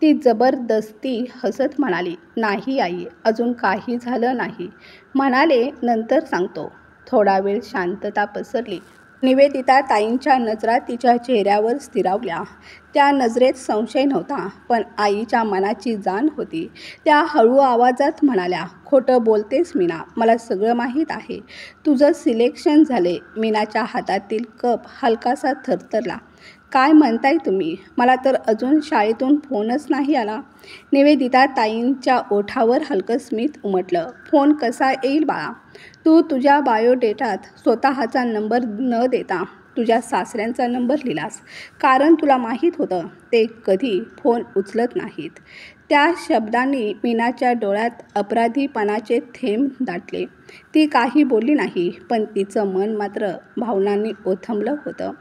ती जबरदस्ती हसत म्हणाली, नाही आई, अजून काही झालं नाही. म्हणाले, नंतर सांगतो. थोडा वेळ शांतता पसरली. निवेदिताताईंच्या नजरा तिच्या चेहऱ्यावर स्थिरावल्या. त्या नजरेत संशय नव्हता, पण आईच्या मनाची जाण होती. त्या हळू आवाजात म्हणाल्या, खोटं बोलतेस मीना, मला सगळं माहीत आहे. तुझं सिलेक्शन झाले. मीनाच्या हातातील कप हलकासा थरथरला. काय म्हणताय तुम्ही? मला तर अजून शाळेतून फोनच नाही आला. निवेदिताताईंच्या ओठावर हलकं स्मित उमटलं. फोन कसा येईल बाळा? तू तुझ्या बायोडेटात स्वतःचा नंबर न देता तुझ्या सासऱ्यांचा नंबर लिहिलास, कारण तुला माहीत होतं ते कधी फोन उचलत नाहीत. त्या शब्दांनी मीनाच्या डोळ्यात अपराधीपणाचे थेंब दाटले. ती काही बोलली नाही, पण तिचं मन मात्र भावनांनी ओथंबलं होतं.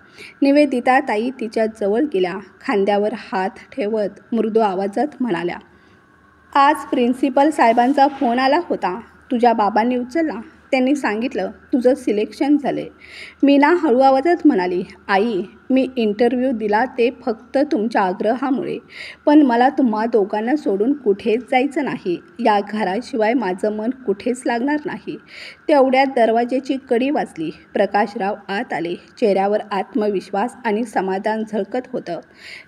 निवेदिताताई तिच्या जवळ गेल्या. खांद्यावर हात ठेवत मृदू आवाजात म्हणाल्या, आज प्रिन्सिपल साहेबांचा फोन आला होता. तुझ्या बाबांनी उचलला. त्यांनी सांगितलं, तुझं सिलेक्शन झालं. मीना हळू आवाजात म्हणाली, आई, मी इंटरव्ह्यू दिला ते फक्त तुमच्या आग्रहामुळे. पण मला तुम्हा दोघांना सोडून कुठेच जायचं नाही. या घराशिवाय माझं मन कुठेच लागणार नाही. तेवढ्यात दरवाजाची कडी वाजली. प्रकाशराव आत आले. चेहऱ्यावर आत्मविश्वास आणि समाधान झळकत होतं.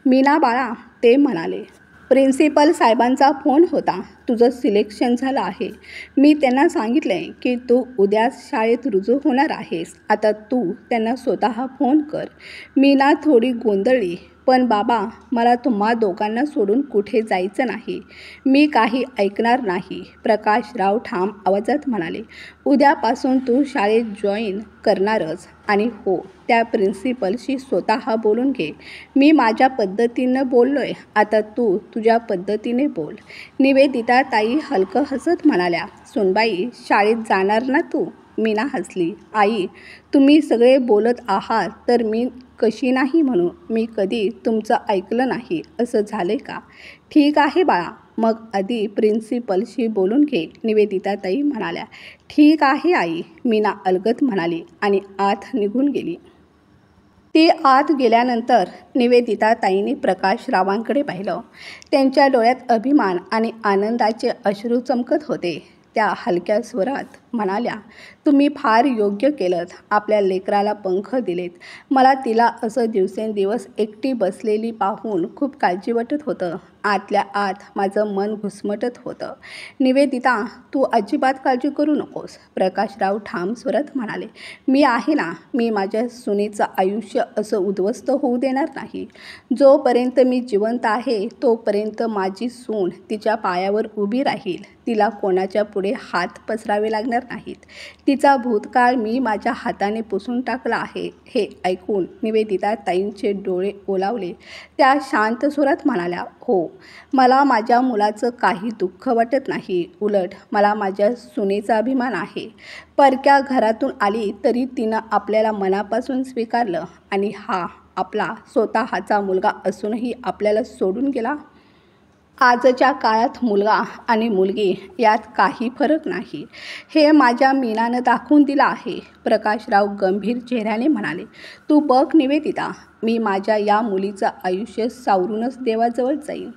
मीना बाळा, ते म्हणाले. प्रिन्सिपल साहेबांचा फोन होता. तुझं सिलेक्शन झालं आहे. मी त्यांना सांगितलंय की तू उद्याच शाळेत रुजू होणार आहेस. आता तू त्यांना स्वतः फोन कर. मीना थोडी गोंधळली. पण बाबा, मला तुम्हा दोघांना सोडून कुठे जायचं नाही. मी काही ऐकणार नाही, प्रकाशराव ठाम आवाजात म्हणाले. उद्यापासून तू शाळेत जॉईन करणारच. आणि हो, त्या प्रिन्सिपलशी स्वतः बोलून घे. मी माझ्या पद्धतीनं बोललोय, आता तू तुझ्या पद्धतीने बोल. निवेदिता ताई हलकं हसत म्हणाल्या, सुनबाई, शाळेत जाणार ना तू? मीना हसली. आई, तुम्ही सगळे बोलत आहात तर मी कशी नाही म्हणू. मी कधी तुमचं ऐकलं नाही असं झालंय का? ठीक आहे बाळा, मग आधी प्रिन्सिपलशी बोलून घे, निवेदिता ताई म्हणाल्या. ठीक आहे आई, मीना अलगद म्हणाली आणि आत निघून गेली. ती आत गेल्यानंतर निवेदिता ताईंनी प्रकाशरावांकडे पाहिलं. त्यांच्या डोळ्यात अभिमान आणि आनंदाचे अश्रू चमकत होते. त्या हलक्या स्वरात म्हणाल्या, तुम्ही फार योग्य केलंत. आपल्या लेकराला पंख दिलेत. मला तिला असं दिवसेंदिवस एकटी बसलेली पाहून खूप काळजी वाटत होतं. आतल्या आत माझं मन घुसमटत होतं. निवेदिता, तू अजिबात काळजी करू नकोस, प्रकाशराव ठाम स्वरात म्हणाले. मी आहे ना. मी माझ्या सुनेचं आयुष्य असं उद्ध्वस्त होऊ देणार नाही. जोपर्यंत मी जिवंत आहे तोपर्यंत माझी सून तिच्या पायावर उभी राहील. तिला कोणाच्या पुढे हात पसरावे लागणार नाहीत. तिचा भूतकाळ मी माझ्या हाताने पुसून टाकला आहे. हे ऐकून निवेदिता ताईंचे डोळे ओलावले. त्या शांत स्वरात म्हणाल्या, हो, मला माझ्या मुलाचं काही दुःख वाटत नाही. उलट मला माझ्या सुनेचा अभिमान आहे. परक्या घरातून आली तरी तिनं आपल्याला मनापासून स्वीकारलं आणि हा आपला स्वतःचा मुलगा असूनही आपल्याला सोडून गेला. आजच्या काळात मुलगा आणि मुलगी यात काही फरक नाही. हे माझ्या मीनानं दाखवून दिलं आहे, प्रकाशराव गंभीर चेहऱ्याने म्हणाले. तू बघ निवेदिता, मी माझ्या या मुलीचं आयुष्य सावरूनच देवाजवळ जाईन.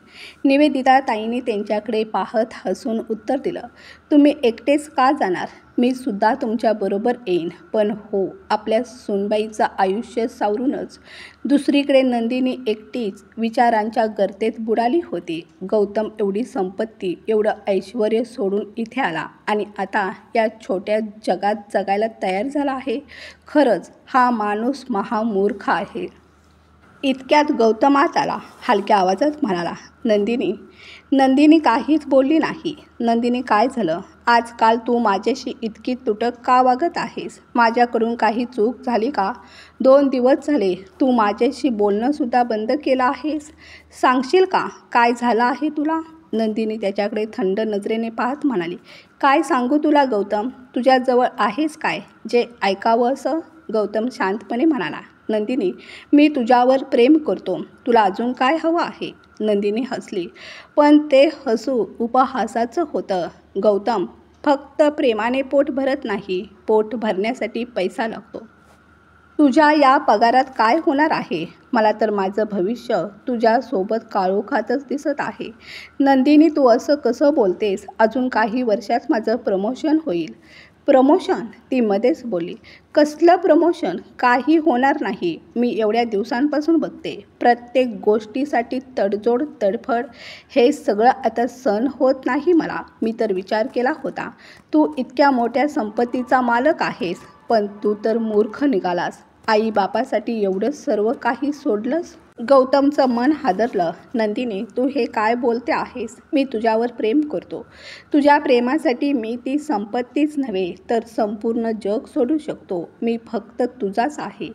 निवेदिता ताईंनी त्यांच्याकडे पाहत हसून उत्तर दिलं. तुम्ही एकटेच का जाणार? मी सुद्धा तुमच्याबरोबर येईन. पण हो, आपल्या सुनबाईचं आयुष्य सावरूनच. दुसरीकडे नंदिनी एकटीच विचारांच्या गर्तेत बुडाली होती. गौतम एवढी संपत्ती, एवढं ऐश्वर्य सोडून इथे आला आणि आता या छोट्या जगात जगायला तयार झाला आहे. खरंच हा माणूस महामूर्ख आहे. इतक्यात गौतम आत आला. हलक्या आवाजात म्हणाला, नंदिनी. नंदिनी काहीच बोलली नाही. नंदिनी, काय झालं? आजकाल तू माझ्याशी इतकी तुटक का वागत आहेस? माझ्याकडून काही चूक झाली का? 2 दिवस झाले तू माझ्याशी बोलणंसुद्धा बंद केलं आहेस. सांगशील का काय झालं आहे तुला? नंदिनी त्याच्याकडे थंड नजरेने पाहत म्हणाली. काय सांगू तुला गौतम? तुझ्याजवळ आहेस काय जे ऐकावं असं? गौतम शांतपणे म्हणाला. नंदिनी, मी तुझ्यावर प्रेम करतो. तुला अजून काय हवं आहे? नंदिनी हसली. पण ते हसू उपहासाचं होतं. गौतम, फक्त प्रेमाने पोट भरत नाही. पोट भरण्यासाठी पैसा लागतो. तुझ्या या पगारात काय होणार आहे? मला तर माझं भविष्य तुझ्यासोबत काळोखातच दिसत आहे. नंदिनी, तू असं कसं बोलतेस? अजून काही वर्षात माझं प्रमोशन होईल. प्रमोशन? ती मध्येच बोलली. कसलं प्रमोशन? काही होणार नाही. मी एवढ्या दिवसांपासून बघते. प्रत्येक गोष्टीसाठी तडजोड, तडफड. हे सगळं आता सहन होत नाही मला. मी तर विचार केला होता तू इतक्या मोठ्या संपत्तीचा मालक आहेस, पण तू तर मूर्ख निघालास. आई बापासाठी एवढं सर्व काही सोडलंस? गौतमचं मन हादरलं. नंदिनी, तू हे काय बोलते आहेस? मी तुझ्यावर प्रेम करतो. तुझ्या प्रेमासाठी मी ती संपत्तीच नव्हे तर संपूर्ण जग सोडू शकतो. मी फक्त तुझाच आहे.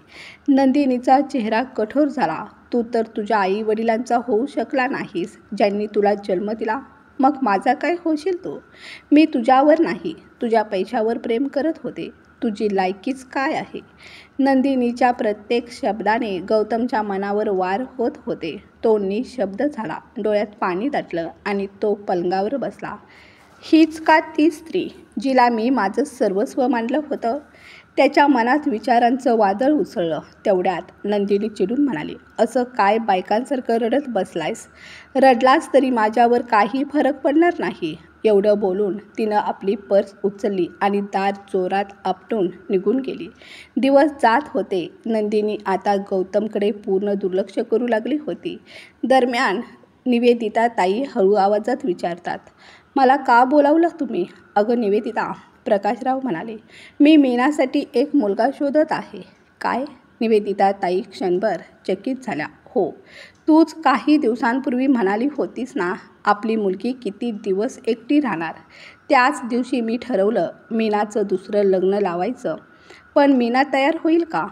नंदिनीचा चेहरा कठोर झाला. तू तर तुझ्या आई वडिलांचा होऊ शकला नाहीस, ज्यांनी तुला जन्म दिला. मग माझा काय होशील तू? मी तुझ्यावर नाही, तुझ्या पैशावर प्रेम करत होते. तुझी लायकीच काय आहे? नंदिनीच्या प्रत्येक शब्दाने गौतमच्या मनावर वार होत होते. तो निशब्द झाला. डोळ्यात पाणी दाटलं आणि तो पलंगावर बसला. हीच का ती स्त्री जिला मी माझं सर्वस्व मानलं होतं? त्याच्या मनात विचारांचं वादळ उसळलं. तेवढ्यात नंदिनी चिडून म्हणाली, असं काय बायकांसारखं रडत बसलायस? रडलास तरी माझ्यावर काही फरक पडणार नाही. एवढं बोलून तिनं आपली पर्स उचलली आणि दार जोरात आपटून निघून गेली. दिवस जात होते. नंदिनी आता गौतमकडे पूर्ण दुर्लक्ष करू लागली होती. दरम्यान निवेदिता ताई हळू आवाजात विचारतात, मला का बोलावलं तुम्ही? अगं निवेदिता, प्रकाशराव म्हणाले, मी मीनासाठी एक मुलगा शोधत आहे. काय? निवेदिता ताई क्षणभर चकित झाल्या. हो, तूच काही दिवसांपूर्वी म्हणाली होतीस ना, आपली मुलगी किती दिवस एकटी राहणार. त्याच दिवशी मी ठरवलं मीनाचं दुसरं लग्न लावायचं. पण मीना तयार होईल का?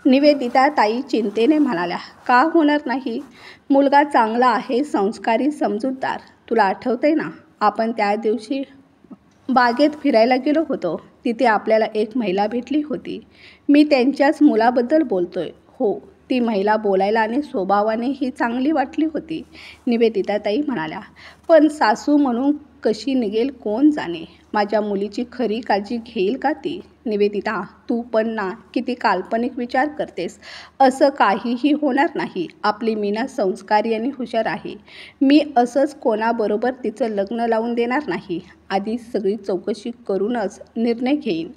निवेदिता ताई चिंतेने म्हणाल्या, का होणार नाही? मुलगा चांगला आहे, संस्कारी, समजूतदार. तुला आठवतंय ना, आपण त्या दिवशी बागेत फिरायला गेलो होतो. तिथे आपल्याला एक महिला भेटली होती. मी त्यांच्याच मुलाबद्दल बोलतोय. हो, ती महिला बोलायला आणि स्वभावानेही चांगली वाटली होती, निवेदिता ताई म्हणाल्या. पण सासू म्हणून कशी निघेल कोण जाणे. माझ्या मुलीची खरी काळजी घेईल का ती? निवेदिता, तू पण ना किती काल्पनिक विचार करतेस. असं काहीही होणार नाही. आपली मीना संस्कारी आणि हुशार आहे. मी असंच कोणाबरोबर तिचं लग्न लावून देणार नाही. आधी सगळी चौकशी करूनच निर्णय घेईन.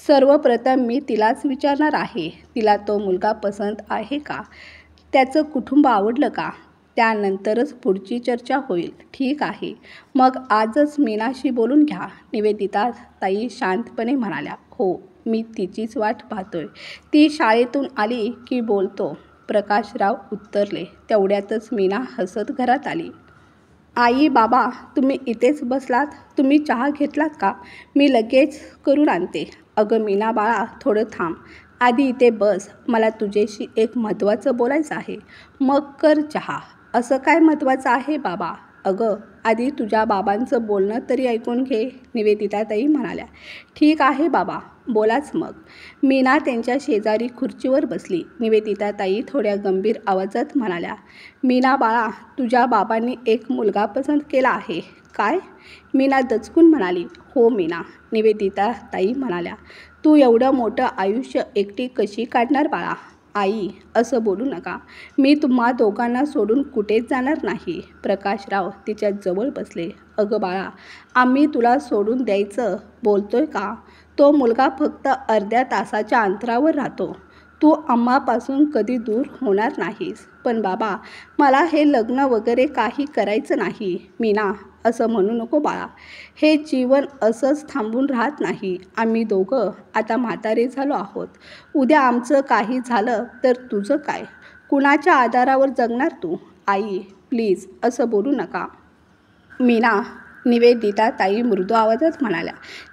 सर्वप्रथम मी तिलाच विचारणार आहे, तिला तो मुलगा पसंत आहे का? त्याचं कुटुंब आवडलं का? त्यानंतरच पुढची चर्चा होईल. ठीक आहे, मग आजच मीनाशी बोलून घ्या, निवेदिता ताई शांतपणे म्हणाल्या. हो, मी तिचीच वाट पाहतोय. ती शाळेतून आली की बोलतो, प्रकाशराव उत्तरले. तेवढ्यातच मीना हसत घरात आली. आई, बाबा, तुम्ही इथेच बसलात? तुम्ही चहा घेतलात का? मी लगेच करून आणते. अगं मीना बाळा, थोडं थांब. आधी इथे बस. मला तुझ्याशी एक महत्त्वाचं बोलायचं आहे. मग कर चहा. असं काय महत्त्वाचं आहे बाबा? अगं, आधी तुझ्या बाबांचं बोलणं तरी ऐकून घे, निवेदिता ताई म्हणाल्या. ठीक आहे बाबा, बोलाच मग. मीना त्यांच्या शेजारी खुर्चीवर बसली. निवेदिता ताई थोड्या गंभीर आवाजात म्हणाल्या, मीना बाळा, तुझ्या बाबांनी एक मुलगा पसंत केला आहे. काय? मीना दचकून म्हणाली. हो मीना, निवेदिता ताई म्हणाल्या. तू एवढं मोठं आयुष्य एकटी कशी काढणार बाळा? आई, असं बोलू नका. मी तुम्हा दोघांना सोडून कुठेच जाणार नाही. प्रकाशराव तिच्या जवळ बसले. अगं बाळा, आम्ही तुला सोडून द्यायचं बोलतोय का? तो मुलगा फक्त अर्ध्या तासाच्या अंतरावर राहतो. तू आम्हापासून कधी दूर होणार नाहीस. पण बाबा, मला हे लग्न वगैरे काही करायचं नाही. मीना, असं म्हणू नको बाळा. हे जीवन असंच थांबून राहत नाही. आम्ही दोघं आता म्हातारे झालो आहोत. उद्या आमचं काही झालं तर तुझं काय? कुणाच्या आधारावर जगणार तू? आई, प्लीज असं बोलू नका. मीना, निवेदिता ताई मृदू आवाजात म्हणाल्या.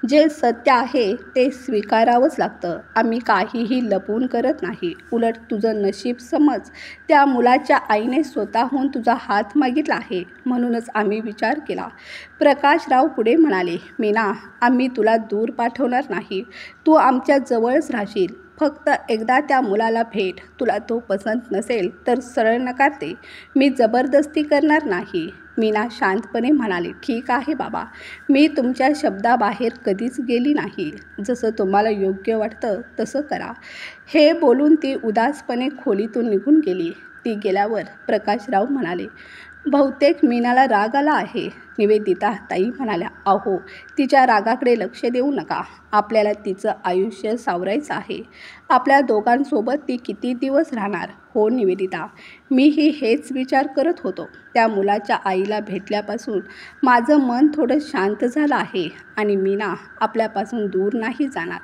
जे सत्य आहे ते स्वीकारावंच लागतं. आम्ही काहीही लपवून करत नाही. उलट तुझं नशीब समज, त्या मुलाच्या आईने स्वतःहून तुझा हात मागितला आहे. म्हणूनच आम्ही विचार केला. प्रकाशराव पुढे म्हणाले, मीना, आम्ही तुला दूर पाठवणार नाही. तू आमच्या जवळच राहशील. फक्त एकदा त्या मुलाला भेट. तुला तो पसंत नसेल तर सरळ नकार दे. मी जबरदस्ती करणार नाही. मीना शांतपणे म्हणाली. ठीक आहे बाबा, मी तुमच्या शब्दाबाहेर कधीच गेली नाही. जसं तुम्हाला योग्य वाटतं तसं करा. हे बोलून ती उदासपणे खोलीतून निघून गेली. ती गेल्यावर प्रकाशराव म्हणाले, बहुतेक मीनाला राग आला आहे. निवेदिता ताई म्हणाल्या. अहो, तिच्या रागाकडे लक्ष देऊ नका. आपल्याला तिचं आयुष्य सावरायचं आहे. आपल्या दोघांसोबत ती किती दिवस राहणार? हो निवेदिता, मीही हेच विचार करत होतो. त्या मुलाच्या आईला भेटल्यापासून माझं मन थोडं शांत झालं आहे. आणि मीना आपल्यापासून दूर नाही जाणार.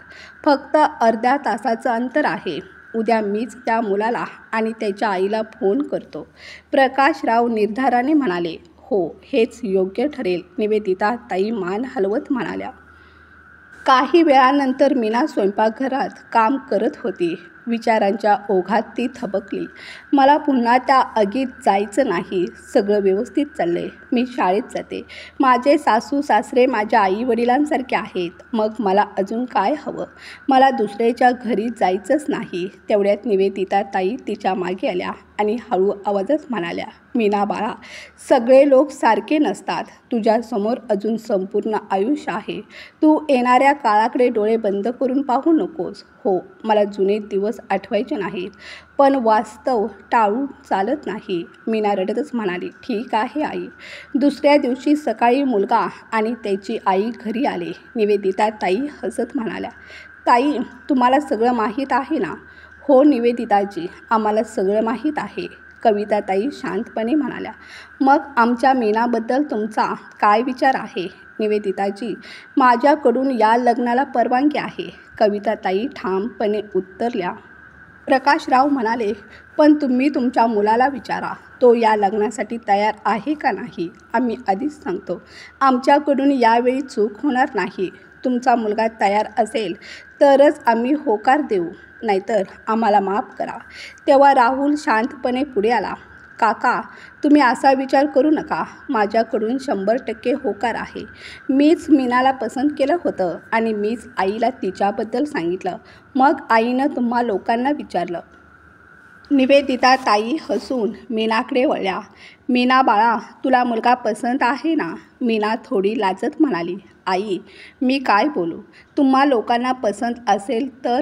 फक्त अर्ध्या तासाचं अंतर आहे. उद्या मीच त्या मुलाला आणि त्याच्या आईला फोन करतो. प्रकाशराव निर्धाराने म्हणाले. हो, हेच योग्य ठरेल, निवेदिता ताई मान हलवत म्हणाल्या. काही वेळानंतर मीना स्वयंपाकघरात काम करत होती. विचारांच्या ओघात ती थबकली. मला पुन्हा त्या आगीत जायचं नाही. सगळं व्यवस्थित चाललंय. मी शाळेत जाते. माझे सासू सासरे माझ्या आई वडिलांसारखे आहेत. मग मला अजून काय हवं? मला दुसऱ्याच्या घरी जायचंच नाही. तेवढ्यात निवेदिता ताई तिच्या मागे आल्या आणि हळू आवाजात म्हणाल्या, मीना बाळा, सगळे लोक सारखे नसतात. तुझ्यासमोर अजून संपूर्ण आयुष्य आहे. तू येणाऱ्या काळाकडे डोळे बंद करून पाहू नकोस. हो, मला जुने दिवस आठवायचे नाहीत, पण वास्तव टाळून चालत नाही. मीना रडतच म्हणाली, ठीक आहे आई. दुसऱ्या दिवशी सकाळी मुलगा आणि त्याची आई घरी आले. निवेदिता ताई हसत म्हणाल्या, ताई, तुम्हाला सगळं माहीत आहे ना? हो निवेदिताजी, आम्हाला सगळं माहीत आहे. कविताताई शांतपणे म्हणाल्या, मग आमच्या मीनाबद्दल तुमचा काय विचार आहे? निवेदिताजी, माझ्याकडून या लग्नाला परवानगी आहे. कविताताई ठामपणे उत्तरल्या. प्रकाशराव म्हणाले, पण तुम्ही तुमच्या मुलाला विचारा. तो या लग्नासाठी तयार आहे का नाही? आम्ही आधीच सांगतो, आमच्याकडून यावेळी चूक होणार नाही. तुमचा मुलगा तयार असेल तरच आम्ही होकार देऊ, नाहीतर आम्हाला माफ करा. तेव्हा राहुल शांतपणे पुढे आला. काका, तुम्ही असा विचार करू नका. माझ्याकडून 100% होकार आहे. मीच मीनाला पसंत केलं होतं आणि मीच आईला तिच्याबद्दल सांगितलं. मग आईनं तुम्हा लोकांना विचारलं. निवेदिता ताई हसून मीनाकडे वळल्या. मीना बाळा, तुला मुलगा पसंत आहे ना? मीना थोडी लाजत म्हणाली, आई, मी काय बोलू? तुम्हा लोकांना पसंत असेल तर?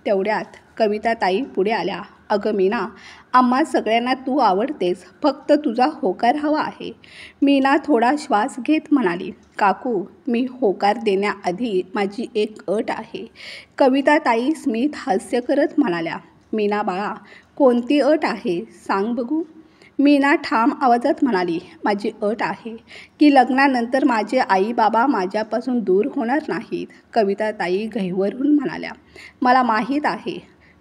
तेवढ्यात कविताताई पुढे आल्या. अगं मीना, आम्हा सगळ्यांना तू आवडतेस. फक्त तुझा होकार हवा आहे. मीना थोडा श्वास घेत म्हणाली, काकू, मी होकार देण्याआधी माझी एक अट आहे. कविताताई स्मित हास्य करत म्हणाल्या, मीना बाळा, कोणती अट आहे? सांग बघू. मीना ठाम आवाजात म्हणाली, माझी अट आहे की लग्नानंतर माझे आई बाबा माझ्यापासून दूर होणार नाहीत. कविताताई गहिवरून म्हणाल्या, मला माहीत आहे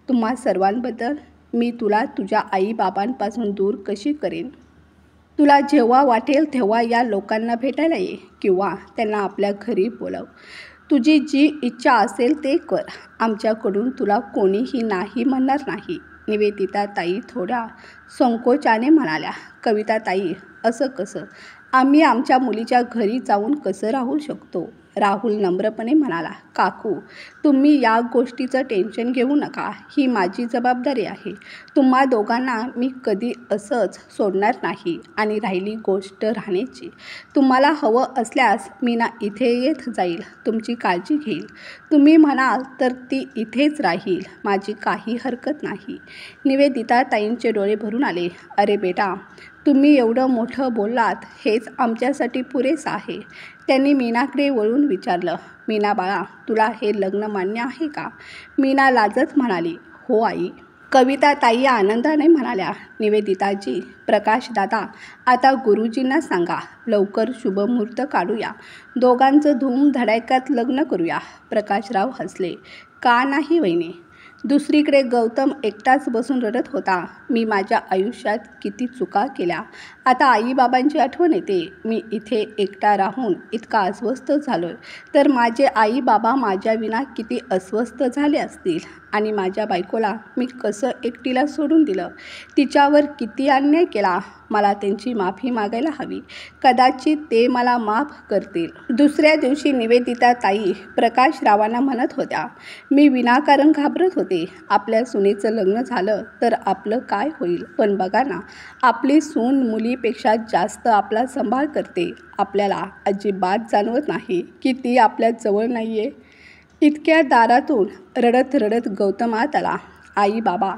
तुम्हा सर्वांबद्दल. मी तुला तुझ्या आईबाबांपासून दूर कशी करेन? तुला जेव्हा वाटेल तेव्हा या लोकांना भेटायला ये किंवा त्यांना आपल्या घरी बोलव. तुझी जी इच्छा असेल ते कर. आमच्याकडून तुला कोणीही नाही म्हणणार नाही. निवेदिता ताई थोड्या संकोचाने म्हणाल्या. कविताताई, असं कसं? आम्ही आमच्या मुलीच्या घरी जाऊन कसं राहू शकतो? राहुल नम्रपणे म्हणाला, काकू, तुम्ही या गोष्टीचं टेन्शन घेऊ नका. ही माझी जबाबदारी आहे. तुम्हा दोघांना मी कधी असंच सोडणार नाही. आणि राहिली गोष्ट राहण्याची, तुम्हाला हवं असल्यास मीना इथे येत जाईल, तुमची काळजी घेईल. तुम्ही म्हणाल तर ती इथेच राहील. माझी काही हरकत नाही. निवेदिता ताईंचे डोळे भरून आले. अरे बेटा, तुम्ही एवढं मोठं बोललात हेच आमच्यासाठी पुरेसं आहे. त्यांनी मीनाकडे वळून विचारलं, मीना बाळा, तुला हे लग्न मान्य आहे का? मीना लाजत म्हणाली, हो आई. कविताताई आनंदाने म्हणाल्या, निवेदिताजी, प्रकाशदादा, आता गुरुजींना सांगा, लवकर शुभमुहूर्त काढूया. दोघांचं धूमधडाक्यात लग्न करूया. प्रकाशराव हसले, का नाही वहिनी? दुसरीकडे गौतम एकटाच बसून रडत होता. मी माझ्या आयुष्यात किती चुका केल्या. आता आईबाबांची आठवण येते. मी इथे एकटा राहून इतका अस्वस्थ झालोय, तर माझे आई बाबा माझ्याविना किती अस्वस्थ झाले असतील. आणि माझ्या बायकोला मी कसं एकटीला सोडून दिलं. तिच्यावर किती अन्याय केला. मला त्यांची माफी मागायला हवी. कदाचित ते मला माफ करतील. दुसऱ्या दिवशी निवेदिता ताई प्रकाशरावांना म्हणत होत्या, मी विनाकारण घाबरत होते. आपल्या सुनेचं लग्न झालं तर आपलं काय होईल? पण बघा ना, आपली सून मुलीपेक्षा जास्त आपला सांभाळ करते. आपल्याला अजिबात जाणवत नाही की ती आपल्या जवळ नाही आहे. इतक्या दारातून रडत रडत गौतम आत आला. आई बाबा,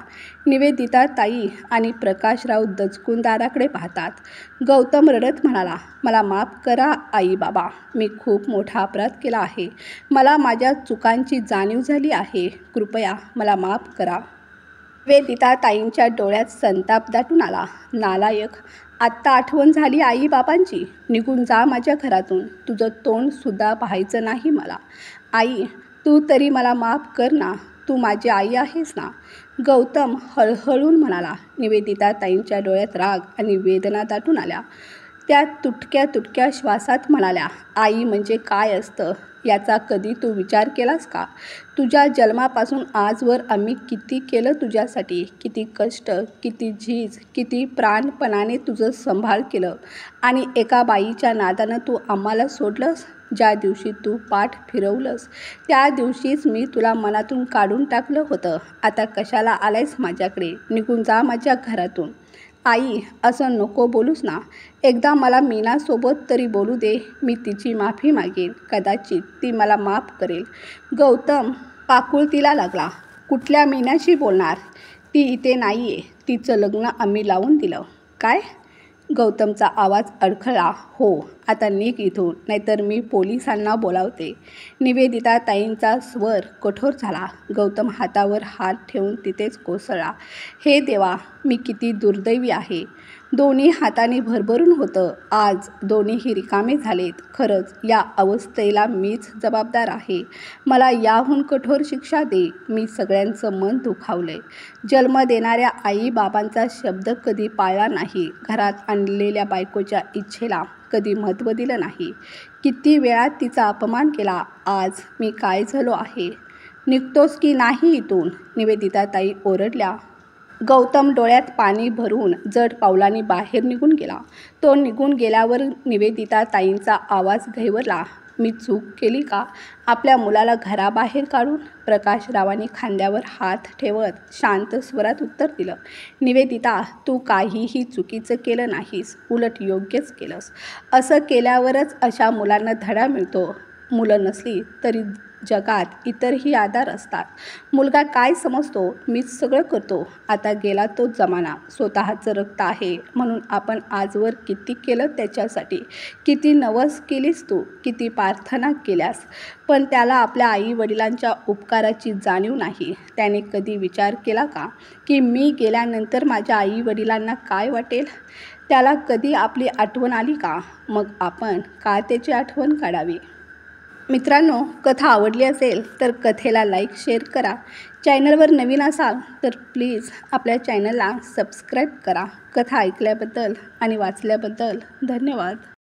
निवेदिता ताई आणि प्रकाशराव दचकून दाराकडे पाहतात. गौतम रडत म्हणाला, मला माफ करा आई बाबा. मी खूप मोठा अपराध केला आहे. मला माझ्या चुकांची जाणीव झाली आहे. कृपया मला माफ करा. निवेदिता ताईंच्या डोळ्यात संताप दाटून आला. नालायक, आत्ता आठवण झाली आई बाबांची. निघून जा माझ्या घरातून. तुझं तोंडसुद्धा पाहायचं नाही मला. आई, तू तरी मला माफ कर ना. तू माझी आई आहेस ना? गौतम हळहळून म्हणाला. निवेदिता ताईंच्या डोळ्यात राग आणि वेदना दाटून आल्या. त्या तुटक्या तुटक्या श्वासात म्हणाल्या, आई म्हणजे काय असतं याचा कधी तू विचार केलास का? तुझ्या जन्मापासून आजवर आम्ही किती केलं तुझ्यासाठी, किती कष्ट, किती झीज, किती प्राणपणाने तुझं सांभाळ केलं आणि एका बाईच्या नादानं तू आम्हाला सोडलंस. ज्या दिवशी तू पाठ फिरवलंस त्या दिवशीच मी तुला मनातून काढून टाकलं होतं. आता कशाला आलायस माझ्याकडे? निघून जा माझ्या घरातून. आई, असं नको बोलूस ना. एकदा मला मीनासोबत तरी बोलू दे. मी तिची माफी मागेन. कदाचित ती मला माफ करेल. गौतम पाकुळतीला लागला. कुठल्या मीनाशी बोलणार? ती इथे नाही आहे. तिचं लग्न आम्ही लावून दिलं. काय? गौतमचा आवाज अडखळला. हो, आता निघ इथून, नाहीतर मी पोलिसांना बोलावते. निवेदिता ताईंचा स्वर कठोर झाला. गौतम हातावर हात ठेवून तिथेच कोसळला. हे देवा, मी किती दुर्दैवी आहे. दोन्ही हाताने भरभरून होतं. आज दोन्हीही रिकामे झालेत. खरंच या अवस्थेला मीच जबाबदार आहे. मला याहून कठोर शिक्षा दे. मी सगळ्यांचं मन दुखावलंय. जन्म देणाऱ्या आई बाबांचा शब्द कधी पाळला नाही. घरात आणलेल्या बायकोच्या इच्छेला कधी महत्त्व दिलं नाही. किती वेळा तिचा अपमान केला. आज मी काय झालो आहे? निघतोस की नाही इथून? निवेदिता ताई ओरडल्या. गौतम डोळ्यात पाणी भरून जड पावलांनी बाहेर निघून गेला. तो निघून गेल्यावर निवेदिता ताईंचा आवाज घहिरला. मी चूक केली का आपल्या मुलाला घराबाहेर काढून? प्रकाशरावांनी खांद्यावर हात ठेवत शांत स्वरात उत्तर दिलं. निवेदिता, तू काहीही चुकीचं केलं नाहीस. उलट योग्यच केलंस. असं केल्यावरच अशा मुलांना धडा मिळतो. मुलं नसली तरी जगात इतरही आधार असतात. मुलगा काय समजतो? मीच सगळं करतो. आता गेला तो जमाना. स्वतःचं रक्त आहे म्हणून आपण आजवर किती केलं त्याच्यासाठी. किती नवस केलीस तू, किती प्रार्थना केल्यास. पण त्याला आपल्या आई वडिलांच्या उपकाराची जाणीव नाही. त्याने कधी विचार केला का की मी गेल्यानंतर माझ्या आई वडिलांना काय वाटेल? त्याला कधी आपली आठवण आली का? मग आपण का त्याची आठवण काढावी? मित्रांनो, कथा आवडली असेल तर कथेला लाईक शेअर करा. चॅनलवर नवीन असाल तर प्लीज आपल्या चॅनलला सबस्क्राईब करा. कथा ऐकल्याबद्दल आणि वाचल्याबद्दल धन्यवाद.